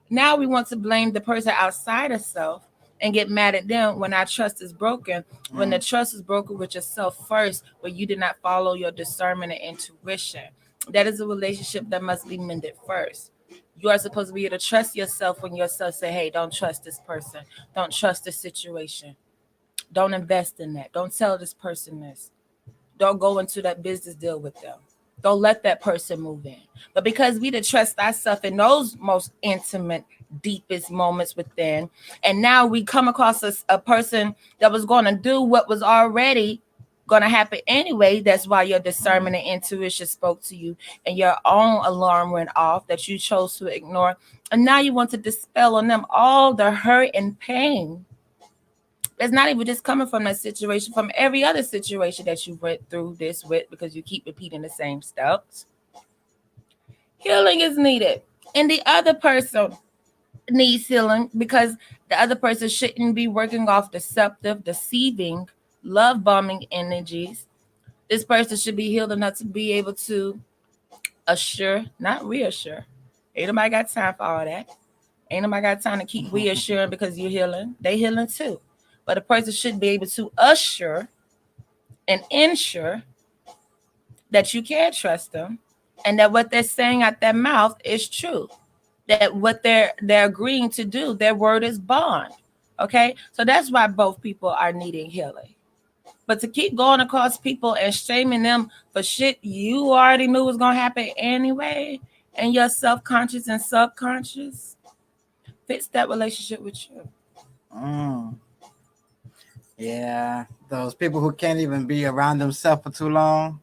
C: Now we want to blame the person outside of self and get mad at them when our trust is broken, when the trust is broken with yourself first, where you did not follow your discernment and intuition. That is a relationship that must be mended first. You are supposed to be able to trust yourself when yourself say, hey, don't trust this person. Don't trust this situation. Don't invest in that. Don't tell this person this. Don't go into that business deal with them. Don't let that person move in. But because we did trust ourselves in those most intimate, deepest moments within, and now we come across a person that was going to do what was already gonna happen anyway. That's why your discernment and intuition spoke to you, and your own alarm went off that you chose to ignore. And now you want to dispel on them all the hurt and pain that's not even just coming from that situation, from every other situation that you went through this with, because you keep repeating the same steps. Healing is needed, and the other person needs healing because the other person shouldn't be working off deceptive, deceiving, love bombing energies. This person should be healed enough to be able to assure, not reassure. Ain't nobody got time for all that. Ain't nobody got time to keep reassuring because you're healing. They healing too. But a person should be able to assure and ensure that you can trust them and that what they're saying out their mouth is true. That what they're agreeing to do, their word is bond. Okay? So that's why both people are needing healing. But to keep going across people and shaming them for shit you already knew was gonna happen anyway, and your self-conscious and subconscious fits that relationship with you.
B: Yeah, those people who can't even be around themselves for too long.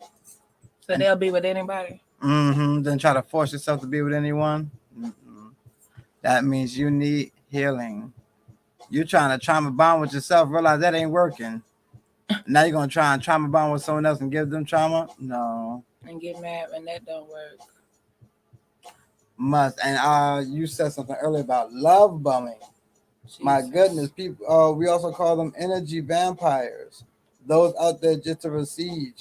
C: So they'll be with anybody.
B: Then try to force yourself to be with anyone. That means you need healing. You're trying to trauma bond with yourself, realize that ain't working. Now you're gonna try and trauma bond with someone else and give them trauma? No.
C: And get mad when that don't work.
B: Must. And you said something earlier about love bombing. Jesus. My goodness, people. We also call them energy vampires. Those out there just to receive,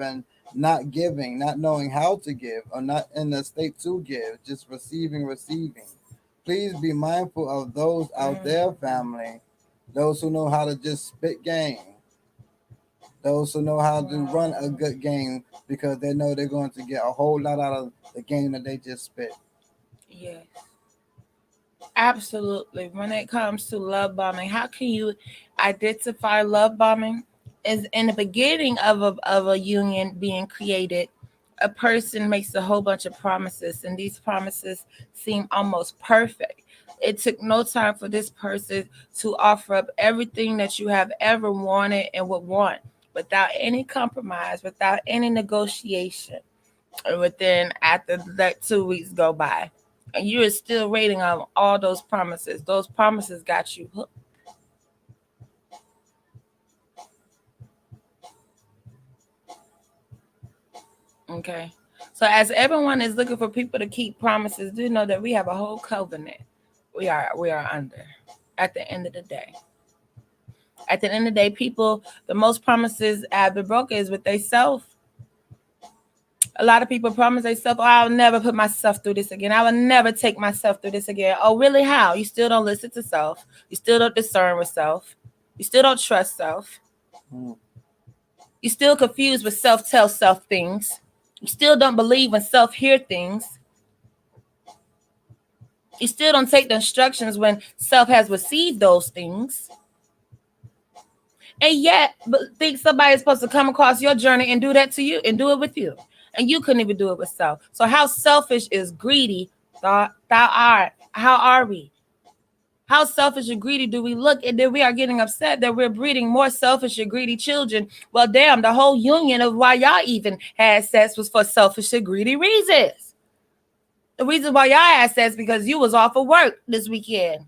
B: and not giving, not knowing how to give, or not in the state to give, just receiving. Please be mindful of those out there, family. Those who know how to just spit game. Those who know how to run a good game because they know they're going to get a whole lot out of the game that they just spit.
C: Yes. Absolutely. When it comes to love bombing, how can you identify love bombing? Is in the beginning of a union being created, a person makes a whole bunch of promises, and these promises seem almost perfect. It took no time for this person to offer up everything that you have ever wanted and would want without any compromise, without any negotiation. And within, after that 2 weeks go by, and you are still waiting on all those promises. Those promises got you hooked. Okay. So as everyone is looking for people to keep promises, do know that we have a whole covenant we are under at the end of the day. At the end of the day, people, the most promises have been broken is with themselves. A lot of people promise themselves, oh, I'll never put myself through this again. I will never take myself through this again. Oh, really? How? You still don't listen to self. You still don't discern with self. You still don't trust self. You still confused with self tell self things. You still don't believe when self hear things. You still don't take the instructions when self has received those things. And yet, think somebody is supposed to come across your journey and do that to you and do it with you. And you couldn't even do it with self. So how selfish is greedy thou art? How are we? How selfish and greedy do we look? And then we are getting upset that we're breeding more selfish and greedy children. Well, damn, the whole union of why y'all even had sex was for selfish and greedy reasons. The reason why y'all had sex because you was off of work this weekend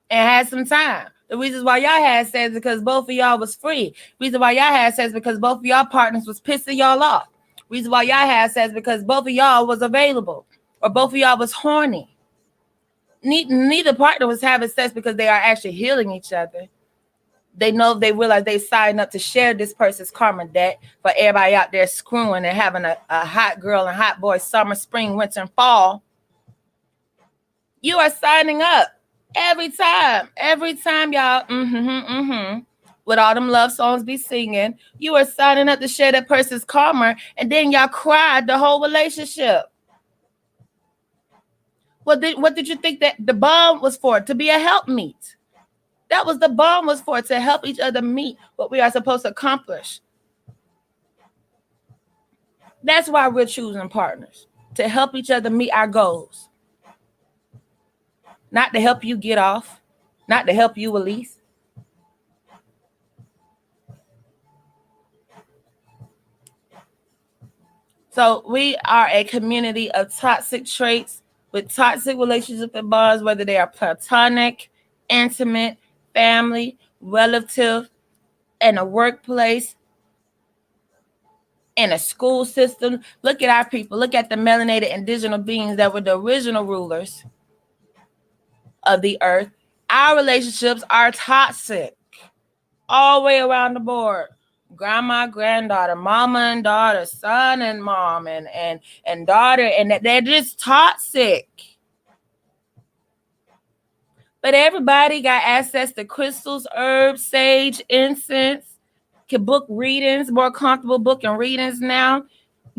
C: and had some time. The reason why y'all had sex because both of y'all was free. The reason why y'all had sex because both of y'all partners was pissing y'all off. The reason why y'all had sex because both of y'all was available or both of y'all was horny. Neither partner was having sex because they are actually healing each other. They know, they realize they signed up to share this person's karma debt for everybody out there screwing and having a hot girl and hot boy summer, spring, winter, and fall. You are signing up every time y'all, with all them love songs be singing, you are signing up to share that person's karma, and then y'all cried the whole relationship. What did you think that the bond was for? To be a helpmeet. That was the bond was for, to help each other meet what we are supposed to accomplish. That's why we're choosing partners, to help each other meet our goals. Not to help you get off, not to help you release. So we are a community of toxic traits with toxic relationships and bonds, whether they are platonic, intimate, family, relative, in a workplace, in a school system. Look at our people. Look at the melanated indigenous beings that were the original rulers of the earth. Our relationships are toxic all the way around the board. Grandma, granddaughter, mama and daughter, son and mom, and daughter, and they're just toxic. But everybody got access to crystals, herbs, sage, incense, can book readings, more comfortable booking readings now,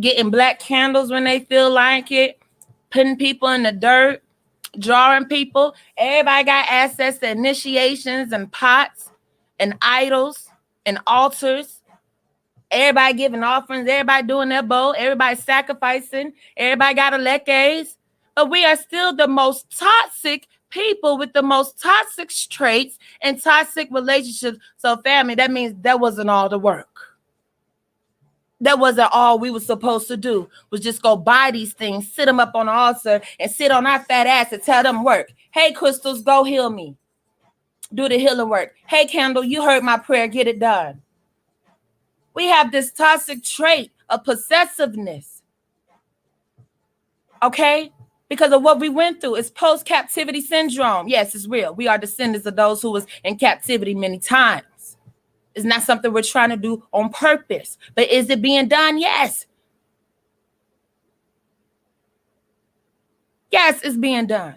C: getting black candles when they feel like it, putting people in the dirt, drawing people. Everybody got access to initiations and pots and idols and altars. Everybody giving offerings, everybody doing their bowl, everybody sacrificing, everybody got elecades. But we are still the most toxic people with the most toxic traits and toxic relationships. So family, that means that wasn't all the work. That wasn't all we were supposed to do, was just go buy these things, sit them up on the altar, and sit on our fat ass and tell them work. Hey, crystals, go heal me. Do the healing work. Hey, candle, you heard my prayer, get it done. We have this toxic trait of possessiveness, okay? Because of what we went through. It's post-captivity syndrome. Yes, it's real. We are descendants of those who was in captivity many times. It's not something we're trying to do on purpose. But is it being done? Yes. Yes, it's being done.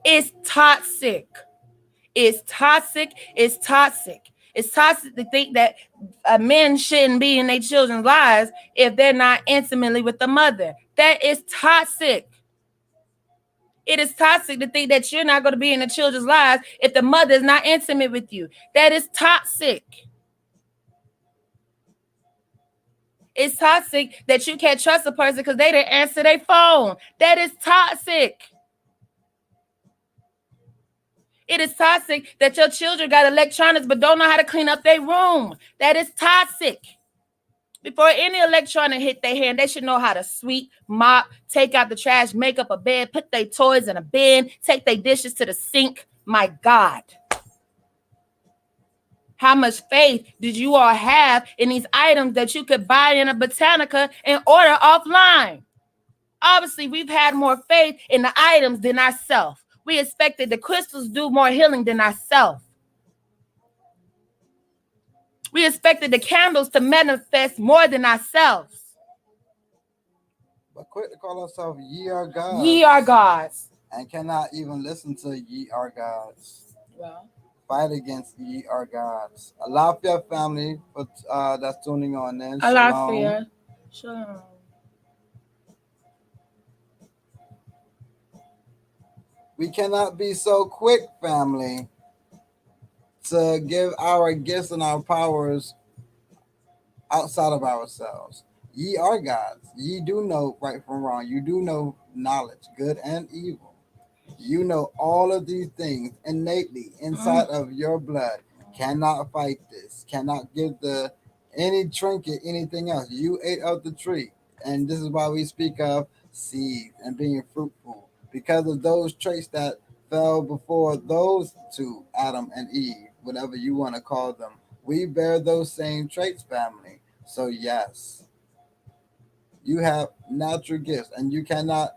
C: It's toxic. It's toxic. It's toxic. It's toxic to think that men shouldn't be in their children's lives if they're not intimately with the mother. That is toxic. It is toxic to think that you're not going to be in the children's lives if the mother is not intimate with you. That is toxic. It's toxic that you can't trust a person because they didn't answer their phone. That is toxic. It is toxic that your children got electronics but don't know how to clean up their room. That is toxic. Before any electronic hit their hand, they should know how to sweep, mop, take out the trash, make up a bed, put their toys in a bin, take their dishes to the sink. My God. How much faith did you all have in these items that you could buy in a Botanica and order offline? Obviously, we've had more faith in the items than ourselves. We expected the crystals do more healing than ourselves. We expected the candles to manifest more than ourselves.
B: But quick to call ourselves ye are gods.
C: Ye are gods.
B: And cannot even listen to ye are gods.
C: Well,
B: fight against ye are gods. Alafia family for that's tuning on in.
C: Alafia. Shalom.
B: We cannot be so quick, family, to give our gifts and our powers outside of ourselves. Ye are gods. Ye do know right from wrong. You do know knowledge, good and evil. You know all of these things innately inside of your blood. Cannot fight this. Cannot give any trinket, anything else. You ate of the tree. And this is why we speak of seed and being fruitful. Because of those traits that fell before those two, Adam and Eve, whatever you want to call them. We bear those same traits, family. So yes, you have natural gifts, and you cannot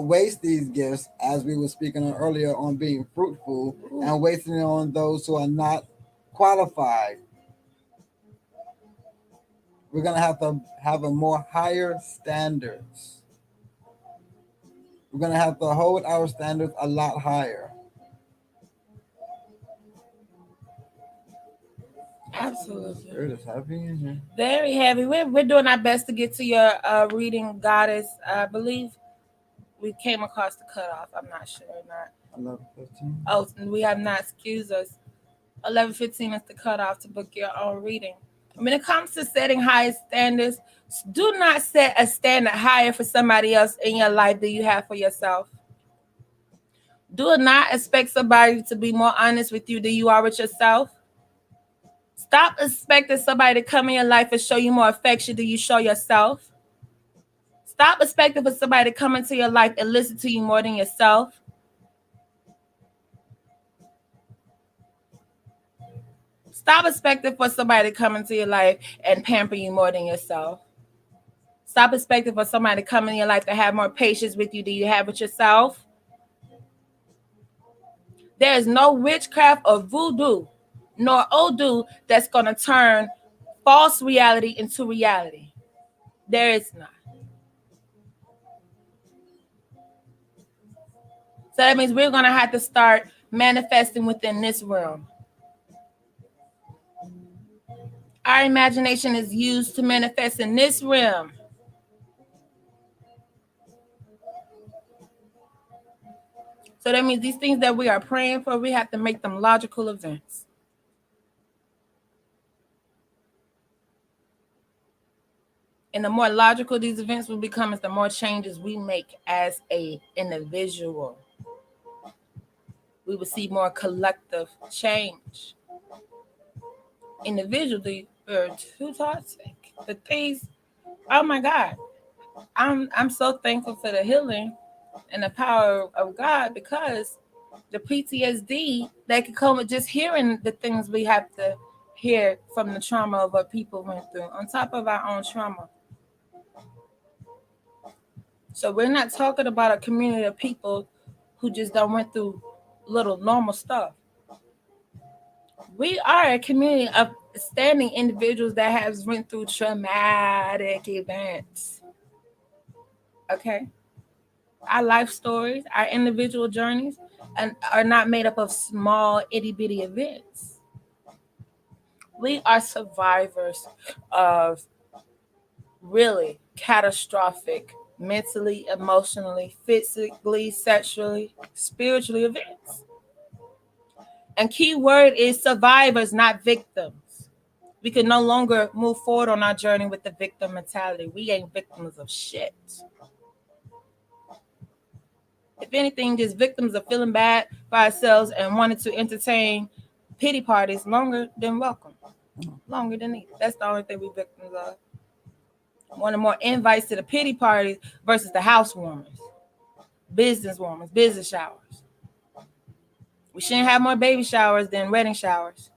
B: waste these gifts, as we were speaking on earlier, on being fruitful and wasting it on those who are not qualified. We're going to have a more higher standards. We're going to have to hold our standards a lot higher.
C: Absolutely.
B: It is heavy in here.
C: Very heavy. We're doing our best to get to your reading, Goddess. I believe we came across the cutoff. I'm not sure or not.
B: 11:15.
C: Oh, we have not. Excuse us. 11:15 is the cutoff to book your own reading. When it comes to setting high standards, do not set a standard higher for somebody else in your life than you have for yourself. Do not expect somebody to be more honest with you than you are with yourself. Stop expecting somebody to come in your life and show you more affection than you show yourself. Stop expecting for somebody to come into your life and listen to you more than yourself. Stop expecting for somebody to come into your life and pamper you more than yourself. Stop expecting for somebody to come in your life to have more patience with you than you have with yourself. There is no witchcraft or voodoo nor Odu that's going to turn false reality into reality. There is not. So that means we're going to have to start manifesting within this realm. Our imagination is used to manifest in this realm. So that means these things that we are praying for, we have to make them logical events. And the more logical these events will become, is the more changes we make as an individual. We will see more collective change. Individually, we're too toxic. The things, oh my God, I'm so thankful for the healing and the power of God, because the PTSD that could come with just hearing the things we have to hear from the trauma of what people went through, on top of our own trauma. So we're not talking about a community of people who just don't went through little normal stuff. We are a community of standing individuals that have went through traumatic events. Okay? Our life stories, our individual journeys, and are not made up of small itty bitty events. We are survivors of really catastrophic, mentally, emotionally, physically, sexually, spiritually events. And key word is survivors, not victims. We can no longer move forward on our journey with the victim mentality. We ain't victims of shit. If anything, just victims of feeling bad for ourselves and wanting to entertain pity parties longer than welcome. Longer than need. That's the only thing we victims of. Wanting more invites to the pity parties versus the housewarmers, business warmers, business showers. We shouldn't have more baby showers than wedding showers.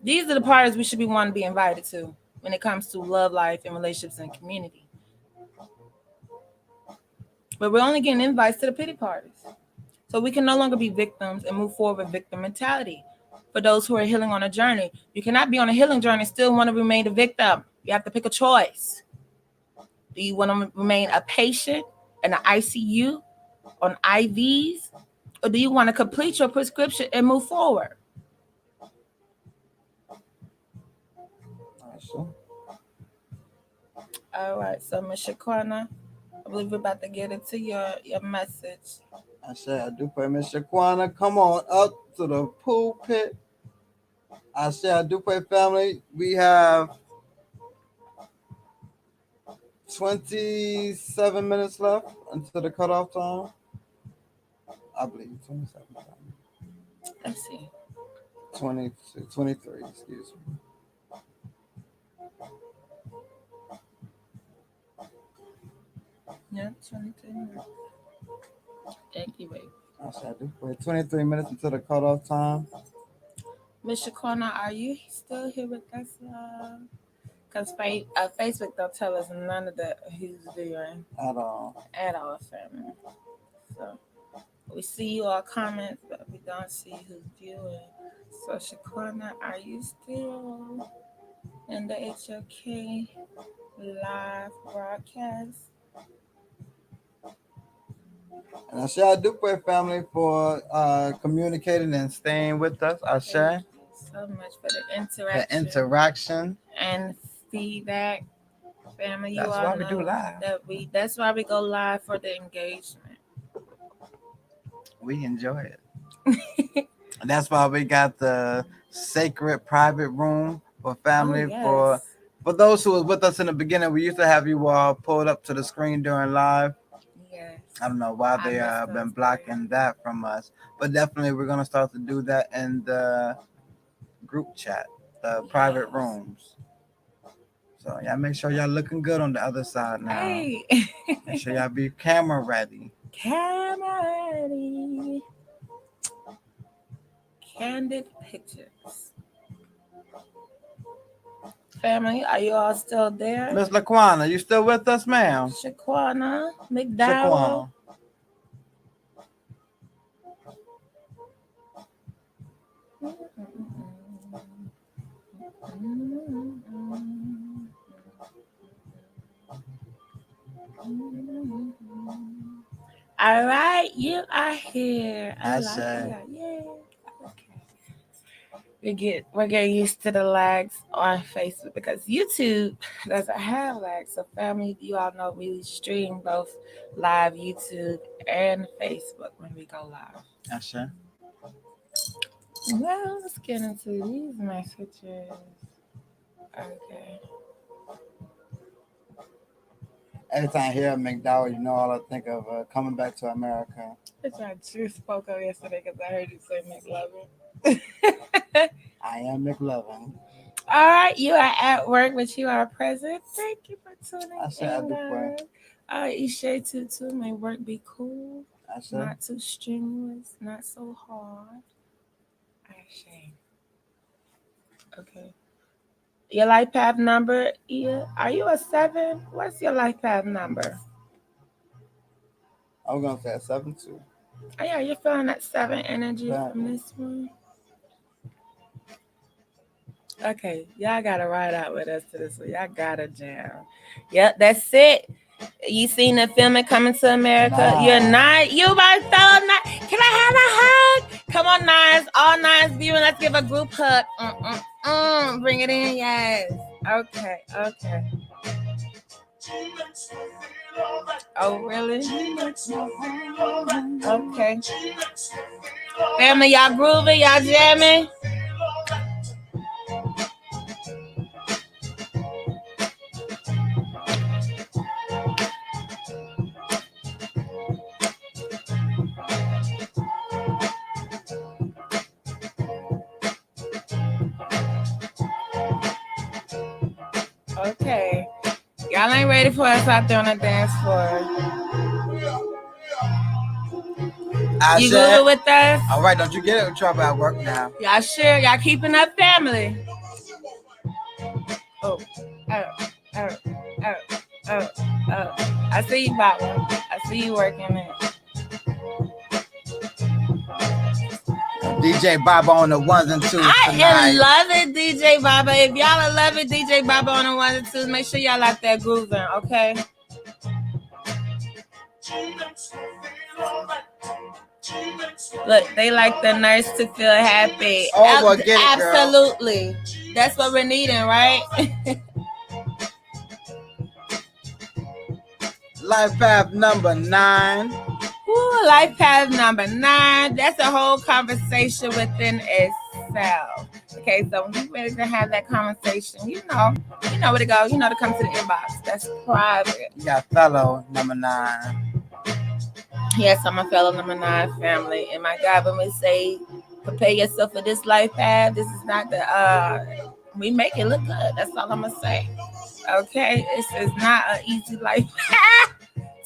C: These are the parties we should be wanting to be invited to when it comes to love life and relationships and community. But we're only getting invites to the pity parties. So we can no longer be victims and move forward with victim mentality. For those who are healing on a journey, you cannot be on a healing journey and still want to remain a victim. You have to pick a choice. Do you want to remain a patient in the ICU on IVs? Or do you want to complete your prescription and move forward? All right, so Ms. Shaquana, I believe we're about to get into your message.
B: I say I do pray, Miss Shaquana. Come on up to the pulpit. I say I do pray, family. We have 27 minutes left until the cutoff time. I believe 27 times.
C: Let's see.
B: 23, excuse me.
C: Yeah, 23 minutes. Thank you, baby.
B: I said I do pray. 23 minutes until the cutoff time.
C: Ms. Shaquana, are you still here with us? Because Facebook don't tell us none of that who's viewing.
B: At all.
C: At all, family. So we see you all comments, but we don't see who's viewing. So Shaquana, are you still in the HOK live broadcast?
B: And I say I do pray, family, for communicating and staying with us. I say.
C: Thank you so much for the
B: interaction
C: and feedback, family.
B: That's
C: you all
B: why
C: know
B: we do live.
C: That's why we go live, for the engagement.
B: We enjoy it. And that's why we got the sacred private room for family.
C: Yes.
B: For those who was with us in the beginning, we used to have you all pulled up to the screen during live.
C: Yes.
B: I don't know why they have been blocking that from us, but definitely we're gonna start to do that in the group chat, the private rooms. So y'all make sure y'all looking good on the other side now.
C: Hey.
B: Make sure y'all be camera ready.
C: Camera ready. Candid pictures. Family, are you all still there?
B: Miss Laquana, you still with us, ma'am?
C: Shaquana McDowell. All right, you are here. I like it. Yeah. Okay. We're getting used to the lags on Facebook because YouTube doesn't have lags. So family, you all know we stream both live YouTube and Facebook when we go live.
B: That's it.
C: Well, let's get into these messages. Okay.
B: Every time I hear McDowell, you know all I think of Coming Back to America.
C: Which I just spoke of yesterday because I heard you say McLovin.
B: I am McLovin.
C: All right, you are at work, but you are present. Thank you for tuning in.
B: I said I do pray.
C: Ishay too. May work be cool,
B: I said.
C: not too strenuous, not so hard. Ishay. Okay. Your life path number, are you a 7? What's your life path number?
B: I was gonna say 7 too.
C: Oh yeah, you're feeling that 7 energy from this one. Okay, y'all gotta ride out with us to this one. Y'all gotta jam. Yep, that's it. You seen the film it Coming to America?
B: Nah.
C: You're 9. You my fellow 9. Can I have a hug? Come on, 9s. All 9s viewing. Let's give a group hug. Bring it in, yes. Okay. Oh, really? Okay. Family, y'all grooving? Y'all jamming? Okay. Y'all ain't ready for us out there on the dance floor. You good with us?
B: All right, don't you get it in trouble at work now.
C: Y'all sure? Y'all keeping up, family? Oh. I see you, Baba. I see you working it.
B: DJ Baba on the 1s and 2s tonight.
C: I am loving DJ Baba. If y'all are loving DJ Baba on the 1s and 2s, make sure y'all like that grooving, okay? Look, they like the nurse to feel happy.
B: Oh, get it,
C: absolutely. Girl. That's what we're needing, right?
B: Life path number 9.
C: Ooh, life path number 9. That's a whole conversation within itself. Okay, so when you're ready to have that conversation, you know where to go. You know to come to the inbox. That's private.
B: You got fellow number 9.
C: Yes, I'm a fellow number 9 family. And my God, when we say prepare yourself for this life path, this is not the we make it look good. That's all I'm gonna say. Okay, this is not an easy life path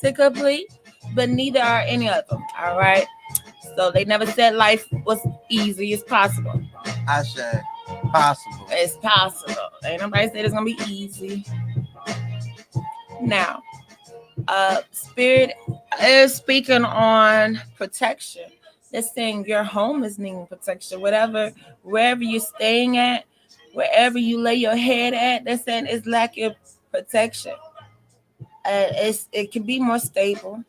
C: to complete, but neither are any of them. All right. So they never said life was easy. It's possible.
B: I said possible.
C: It's possible. Ain't nobody said it's gonna be easy. Now, Spirit is speaking on protection. They're saying your home is needing protection. Wherever you're staying at, wherever you lay your head at, they're saying it's lacking protection. It can be more stable.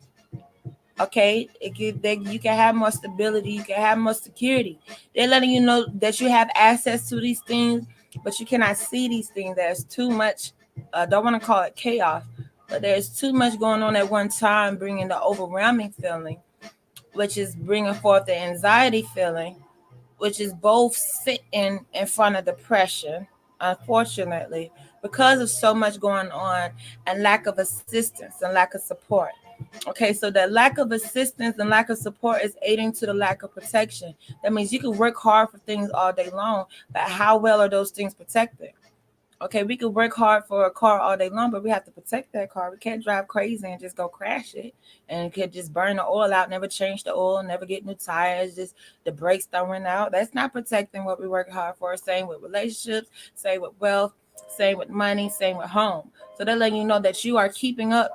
C: Okay, you can have more stability. You can have more security. They're letting you know that you have access to these things, but you cannot see these things. There's too much. Don't want to call it chaos, but there's too much going on at one time, bringing the overwhelming feeling, which is bringing forth the anxiety feeling, which is both sitting in front of depression, unfortunately, because of so much going on and lack of assistance and lack of support. Okay, so the lack of assistance and lack of support is aiding to the lack of protection. That means you can work hard for things all day long, but how well are those things protected? Okay, we could work hard for a car all day long, but we have to protect that car. We can't drive crazy and just go crash it and could just burn the oil out, never change the oil, never get new tires, just the brakes don't run out. That's not protecting what we work hard for. Same with relationships, same with wealth, same with money, same with home. So they're letting you know that you are keeping up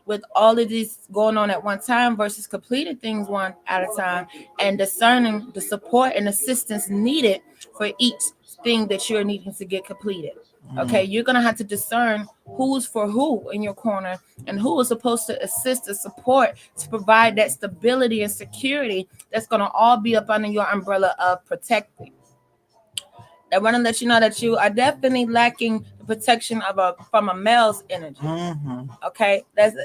C: with all of this going on at one time versus completing things one at a time and discerning the support and assistance needed for each thing that you're needing to get completed. Okay, you're gonna have to discern who's for who in your corner and who is supposed to assist and support to provide that stability and security that's gonna all be up under your umbrella of protecting. I want to let you know that you are definitely lacking the protection of from a male's energy. Okay, that's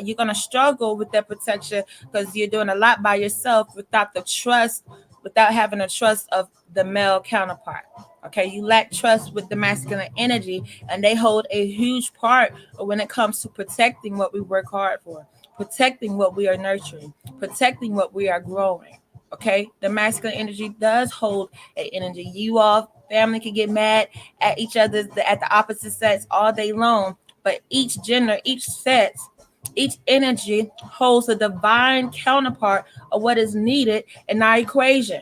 C: you're gonna struggle with that protection because you're doing a lot by yourself without the trust, without having the trust of the male counterpart. Okay, you lack trust with the masculine energy, and they hold a huge part when it comes to protecting what we work hard for, protecting what we are nurturing, protecting what we are growing. Okay, the masculine energy does hold an energy. You all family can get mad at each other at the opposite sex all day long, but each gender, each sex, each energy holds a divine counterpart of what is needed in our equation.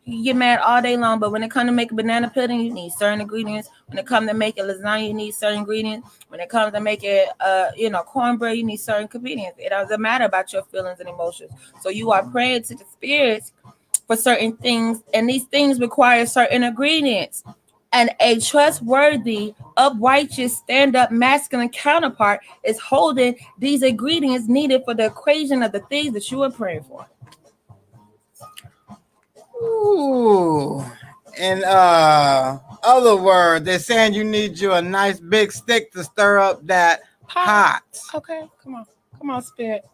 C: You can get mad all day long, but when it comes to make a banana pudding, you need certain ingredients. When it comes to make a lasagna, you need certain ingredients. When it comes to making cornbread, you need certain ingredients. It doesn't matter about your feelings and emotions. So you are praying to the spirits for certain things, and these things require certain ingredients. And a trustworthy, uprighteous, stand-up masculine counterpart is holding these ingredients needed for the equation of the things that you are praying for.
B: Ooh. In other words, they're saying you need you a nice big stick to stir up that pot.
C: Okay, come on, spirit.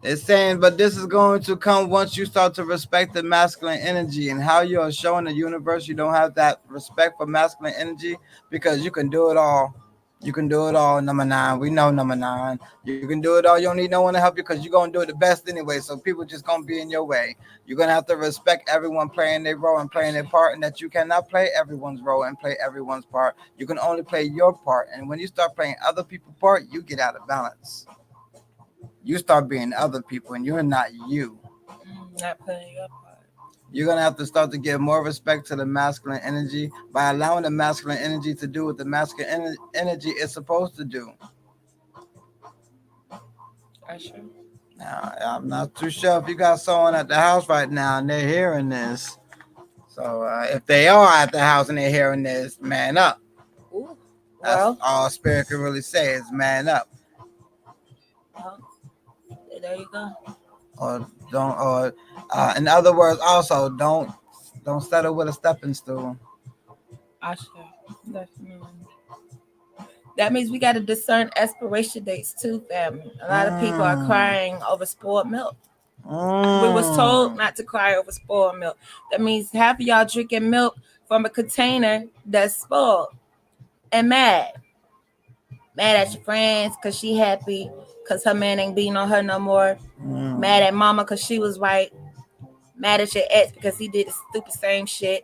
B: They're saying, but this is going to come once you start to respect the masculine energy and how you are showing the universe you don't have that respect for masculine energy because you can do it all. You can do it all, number 9. We know number 9. You can do it all. You don't need no one to help you because you're going to do it the best anyway. So people just going to be in your way. You're going to have to respect everyone playing their role and playing their part, and that you cannot play everyone's role and play everyone's part. You can only play your part. And when you start playing other people's part, you get out of balance. You start being other people and you're not you.
C: Not playing your part.
B: You're going to have to start to give more respect to the masculine energy by allowing the masculine energy to do what the masculine energy is supposed to do.
C: Sure.
B: Now, I'm not too sure if you got someone at the house right now and they're hearing this. So if they are at the house and they're hearing this, man up.
C: Ooh.
B: That's all spirit can really say is man up.
C: There you go.
B: Or don't, or in other words, also don't settle with a stepping stool.
C: Sure. Definitely. That means we got to discern expiration dates too, family. A lot of people are crying over spoiled milk. We was told not to cry over spoiled milk. That means half of y'all drinking milk from a container that's spoiled and mad. Mad at your friends because she happy because her man ain't beating on her no more. Mad at mama because she was right. Mad at your ex because he did the stupid same shit.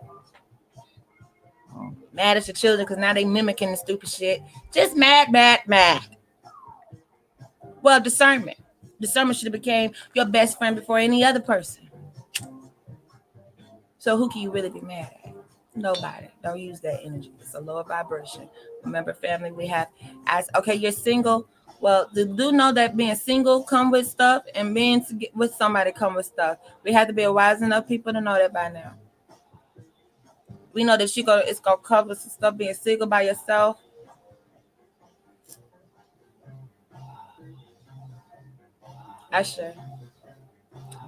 C: Mad at your children because now they mimicking the stupid shit. Just mad. Well, discernment. Discernment should have became your best friend before any other person. So who can you really be mad at? Nobody. Don't use that energy. It's a lower vibration. Remember, family, we have as okay, you're single. Well, do know that being single come with stuff, and being with somebody come with stuff. We have to be wise enough people to know that by now. We know that it's gonna cover some stuff being single by yourself. Sure.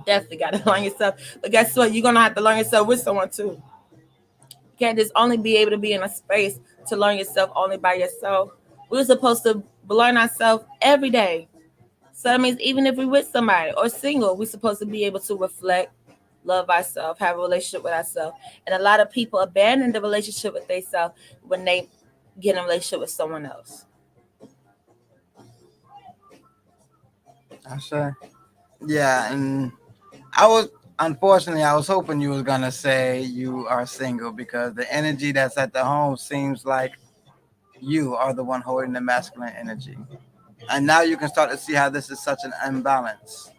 C: Definitely got to learn yourself. But guess what? You're gonna have to learn yourself with someone too. You can't just only be able to be in a space to learn yourself only by yourself. We're supposed to learn ourselves every day. So that means even if we're with somebody or single, we're supposed to be able to reflect, love ourselves, have a relationship with ourselves. And a lot of people abandon the relationship with themselves when they get in a relationship with someone else.
B: I say, yeah, and unfortunately, I was hoping you was gonna say you are single because the energy that's at the home seems like you are the one holding the masculine energy. And now you can start to see how this is such an imbalance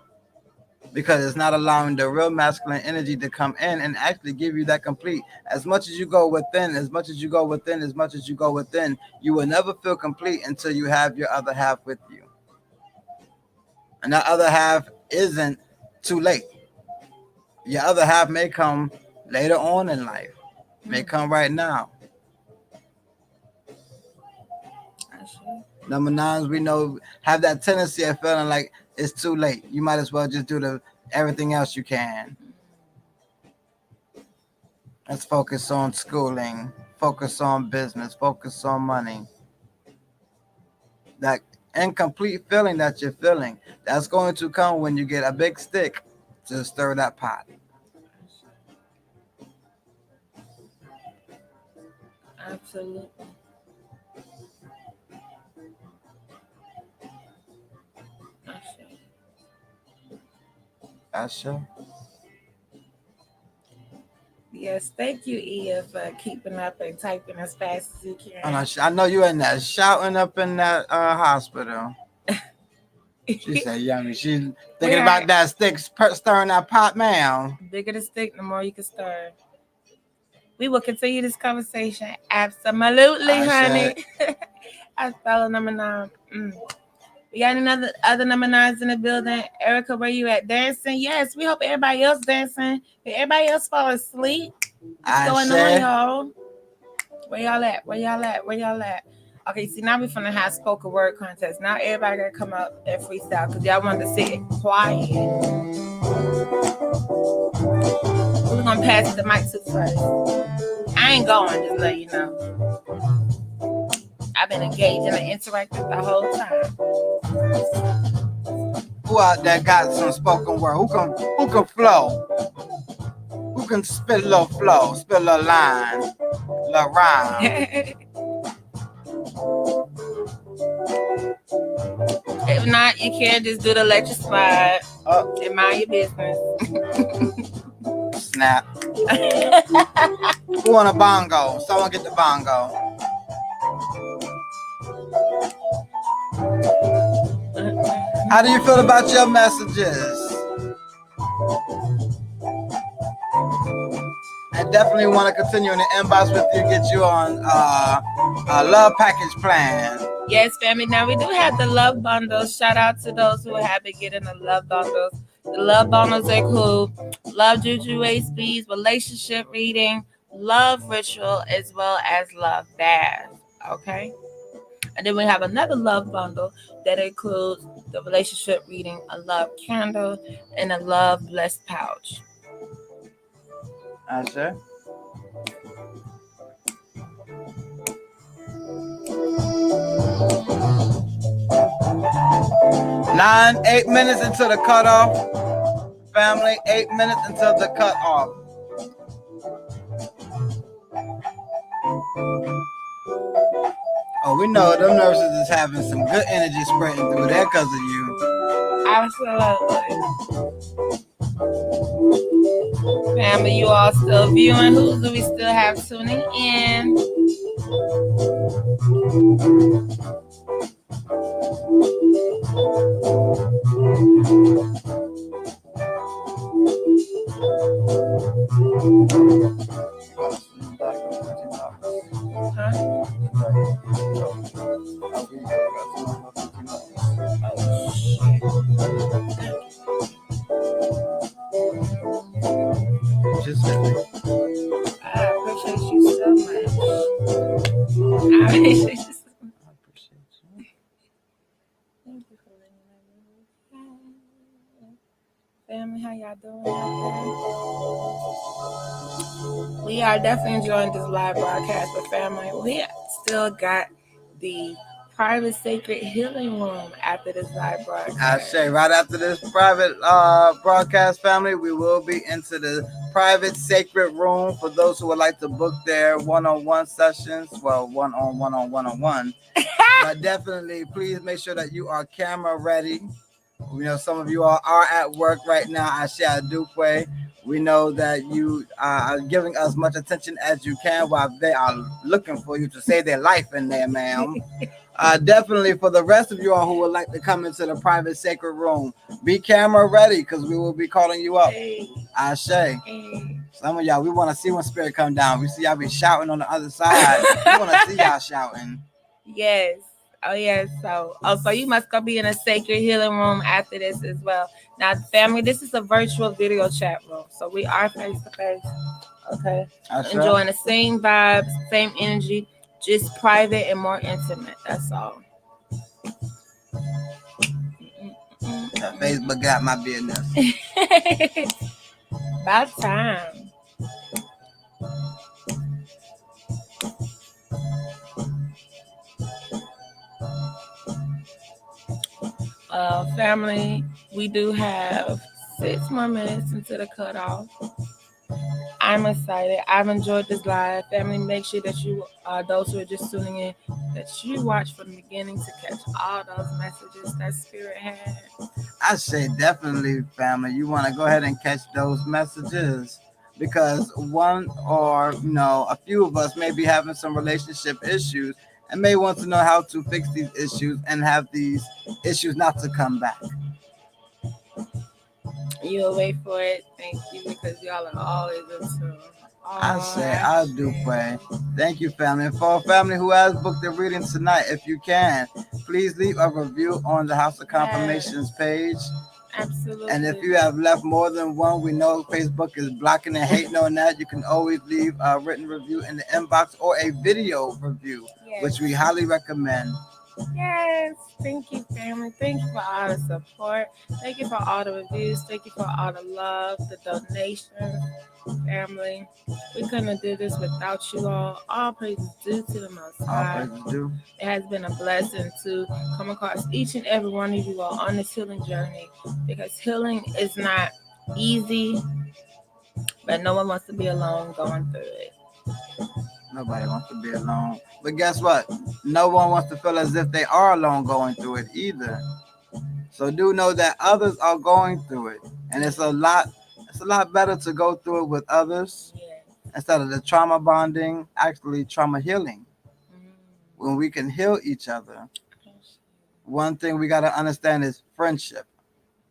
B: because it's not allowing the real masculine energy to come in and actually give you that complete. As much as you go within, as much as you go within, as much as you go within, you will never feel complete until you have your other half with you. And that other half isn't too late. Your other half may come later on in life, may come right now. Number nines, we know, have that tendency of feeling like it's too late. You might as well just do everything else you can. Let's focus on schooling, focus on business, focus on money. That incomplete feeling that you're feeling, that's going to come when you get a big stick to stir that pot.
C: Absolutely.
B: Asha.
C: Yes, thank you, Ia, for keeping up and typing as fast as you can.
B: I know you in there shouting up in that hospital. She said, "Yummy." She's thinking about that stick stirring that pot, man.
C: The bigger the stick, the more you can stir. We will continue this conversation. Absolutely, honey. I follow number 9. We got another other number 9s in the building. Erica, where you at? Dancing? Yes, we hope everybody else dancing. Did everybody else fall asleep? What's going on, y'all? Where y'all at? Where y'all at? Where y'all at? Okay, see, now we're finna have spoken word contest. Now everybody gotta come up and freestyle because y'all want to sit quiet. We're gonna pass the mic to first. I ain't going, just let you know. I've been engaged and interactive the whole time.
B: Who out there got some spoken word? Who can flow? Who can spit a little flow, spit a little line, a little rhyme?
C: If not, you can just do the electric slide and mind your business.
B: Snap. Who want a bongo? Someone get the bongo. How do you feel about your messages? I definitely want to continue in the inbox with you, get you on a love package plan.
C: Yes, family. Now we do have the love bundles. Shout out to those who have been getting the love bundles. The love bundles include love juju speeds, relationship reading, love ritual, as well as love bath. Okay. And then we have another love bundle that includes the relationship reading, a love candle, and a love blessed pouch.
B: Sure. 8 minutes until the cutoff. Family, 8 minutes until the cutoff. Oh, we know them nurses is having some good energy spreading through there because of you.
C: Absolutely. Family, you all still viewing? Who do we still have tuning in? I appreciate you so much. Thank you for letting me know. Family, how y'all doing out there? We are definitely enjoying this live broadcast, but family, we still got the private sacred healing room after this live broadcast.
B: I say right after this private broadcast, family, we will be into the private sacred room for those who would like to book their one-on-one sessions. Well, one-on-one. But definitely, please make sure that you are camera ready. We know some of you all are at work right now. Ashe Adukwe. We know that you are giving us much attention as you can while they are looking for you to save their life in there, ma'am. Definitely for the rest of you all who would like to come into the private sacred room, be camera ready because we will be calling you up. Ashe. Some of y'all, we want to see when spirit come down. We see y'all be shouting on the other side. We want to see y'all shouting.
C: Yes. Oh yes. So you must go be in a sacred healing room after this as well. Now, family, this is a virtual video chat room, so we are face to face. Okay. Enjoying the same vibes, same energy, just private and more intimate. That's all.
B: Facebook got my business.
C: About time. Family, we do have 6 more minutes into the cutoff. I'm excited. I've enjoyed this live. Family, make sure that you, those who are just tuning in, that you watch from the beginning to catch all those messages that Spirit had.
B: I say definitely, family. You want to go ahead and catch those messages because one or a few of us may be having some relationship issues and may want to know how to fix these issues and have these issues not to come back.
C: You'll wait for it. Thank you, because y'all are always into.
B: I say I do pray. Thank you, family. And for a family who has booked the reading tonight, if you can, please leave a review on the House of Confirmations page.
C: Absolutely.
B: And if you have left more than one, we know Facebook is blocking and hating on that. You can always leave a written review in the inbox or a video review, which we highly recommend.
C: Yes, thank you, family. Thank you for all the support. Thank you for all the reviews. Thank you for all the love, the donations, family. We couldn't have did this without you all. All praises due to the Most High.
B: All praises due.
C: It has been a blessing to come across each and every one of you all on this healing journey, because healing is not easy, but no one wants to be alone going through it.
B: Nobody wants to be alone. But guess what? No one wants to feel as if they are alone going through it either. So do know that others are going through it. And it's a lot better to go through it with others instead of the trauma bonding, actually trauma healing. When we can heal each other. One thing we got to understand is friendship.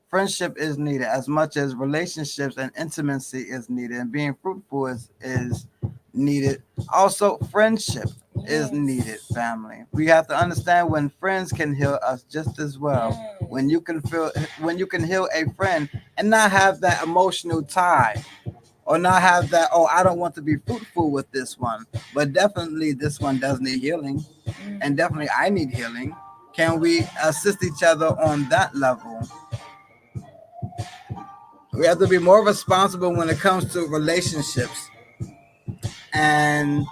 B: Friendship is needed as much as relationships and intimacy is needed, and being fruitful is needed. Also, friendship is needed, family. We have to understand when friends can heal us just as well. When you can heal a friend and not have that emotional tie, or not have that, oh, I don't want to be fruitful with this one, but definitely this one does need healing, and definitely I need healing. Can we assist each other on that level? We have to be more responsible when it comes to relationships and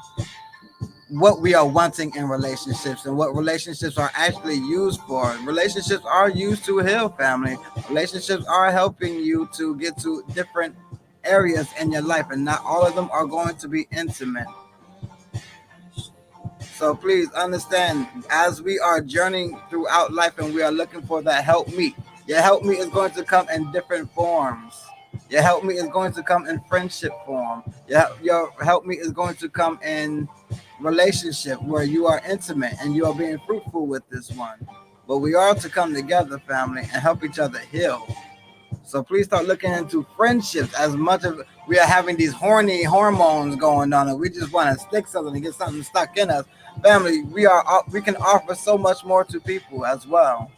B: what we are wanting in relationships and what relationships are actually used for. Relationships are used to heal, family. Relationships are helping you to get to different areas in your life, and not all of them are going to be intimate. So please understand, as we are journeying throughout life and we are looking for that help me, your help me is going to come in different forms. Your help me is going to come in friendship form. Your help me is going to come in relationship where you are intimate and you are being fruitful with this one. But we are to come together, family, and help each other heal. So please start looking into friendships as much as we are having these horny hormones going on and we just want to stick something and get something stuck in us. Family, we can offer so much more to people as well.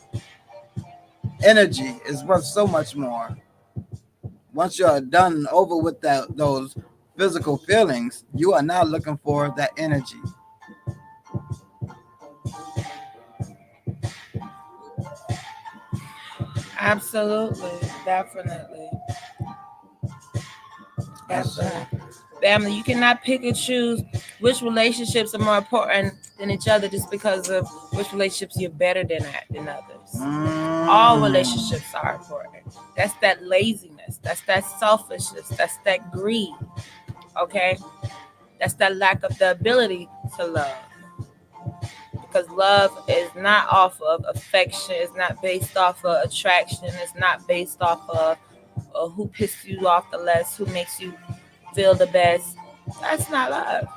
B: Energy is worth so much more. Once you're done over with those physical feelings, you are now looking for that energy.
C: Absolutely, definitely. Family, you cannot pick and choose which relationships are more important than each other just because of which relationships you're better than others. All relationships are important. That's that laziness. That's that selfishness. That's that greed. Okay? That's that lack of the ability to love. because love is not off of affection. It's not based off of attraction. It's not based off of who pissed you off the less, who makes you feel the best. That's not love.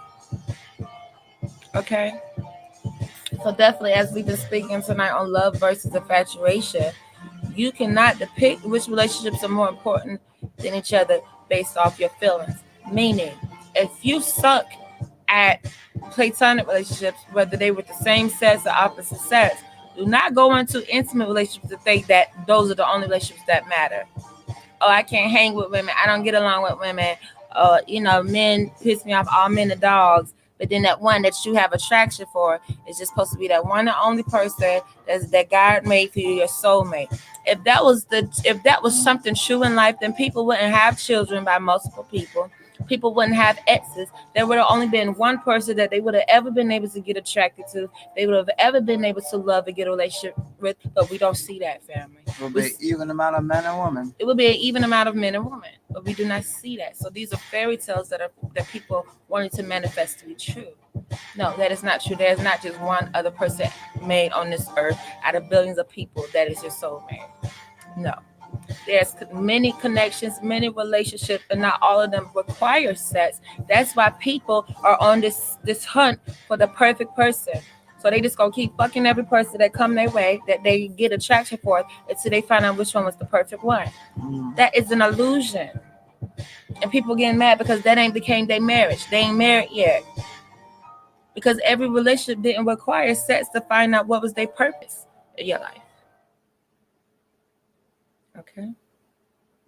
C: Okay? So definitely, as we've been speaking tonight on love versus infatuation, you cannot depict which relationships are more important than each other based off your feelings. Meaning, if you suck at platonic relationships, whether they were the same sex or opposite sex, do not go into intimate relationships to think that those are the only relationships that matter. Oh, I can't hang with women. I don't get along with women. Men piss me off. All men are dogs. But then that one that you have attraction for is just supposed to be that one and only person that God made for you, your soulmate. If that was something true in life, then people wouldn't have children by multiple people. People wouldn't have exes. There would have only been one person that they would have ever been able to get attracted to. They would have ever been able to love and get a relationship with. But we don't see that, family.
B: It will be an even amount of men and women.
C: It will be an even amount of men and women, but we do not see that. So these are fairy tales that people wanting to manifest to be true. No, that is not true. There is not just one other person made on this earth out of billions of people that is your soulmate. No. There's many connections, many relationships, and not all of them require sex. That's why people are on this hunt for the perfect person. So they just gonna keep fucking every person that come their way that they get attraction for until they find out which one was the perfect one. That is an illusion. And people getting mad because that ain't became their marriage. They ain't married yet. Because every relationship didn't require sex to find out what was their purpose in your life. Okay.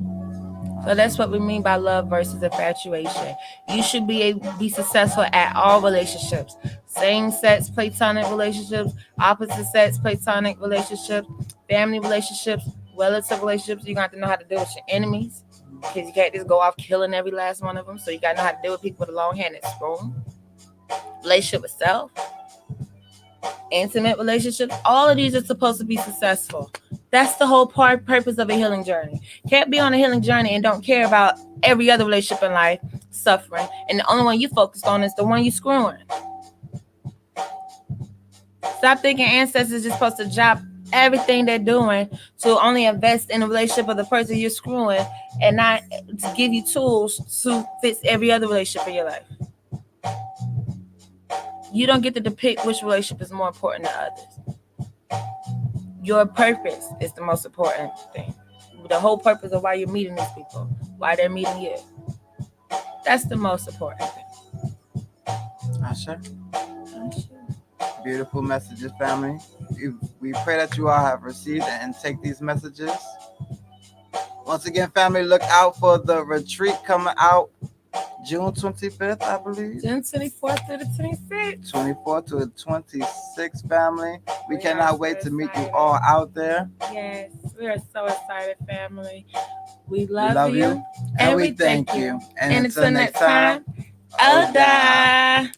C: So that's what we mean by love versus infatuation. You should be successful at all relationships. Same-sex platonic relationships, opposite sex platonic relationships, family relationships, relative relationships. You're going to have to know how to deal with your enemies. Because you can't just go off killing every last one of them. So you got to know how to deal with people with a long-handed spoon. Relationship with self. Intimate relationships. All of these are supposed to be successful. That's the whole purpose of a healing journey. Can't be on a healing journey and don't care about every other relationship in life suffering. And the only one you focused on is the one you screwing. Stop thinking ancestors are just supposed to drop everything they're doing to only invest in a relationship of the person you're screwing and not to give you tools to fix every other relationship in your life. You don't get to depict which relationship is more important than others. Your purpose is the most important thing. The whole purpose of why you're meeting these people, why they're meeting you. That's the most important thing.
B: Asha. Beautiful messages, family. We pray that you all have received and take these messages. Once again, family, look out for the retreat coming out June 25th, I believe.
C: June 24th to the 26th.
B: 24th to the 26th, family. We cannot wait to meet you all out there.
C: Yes, we are so excited, family. We love you.
B: And we thank you.
C: And until next time, Oda.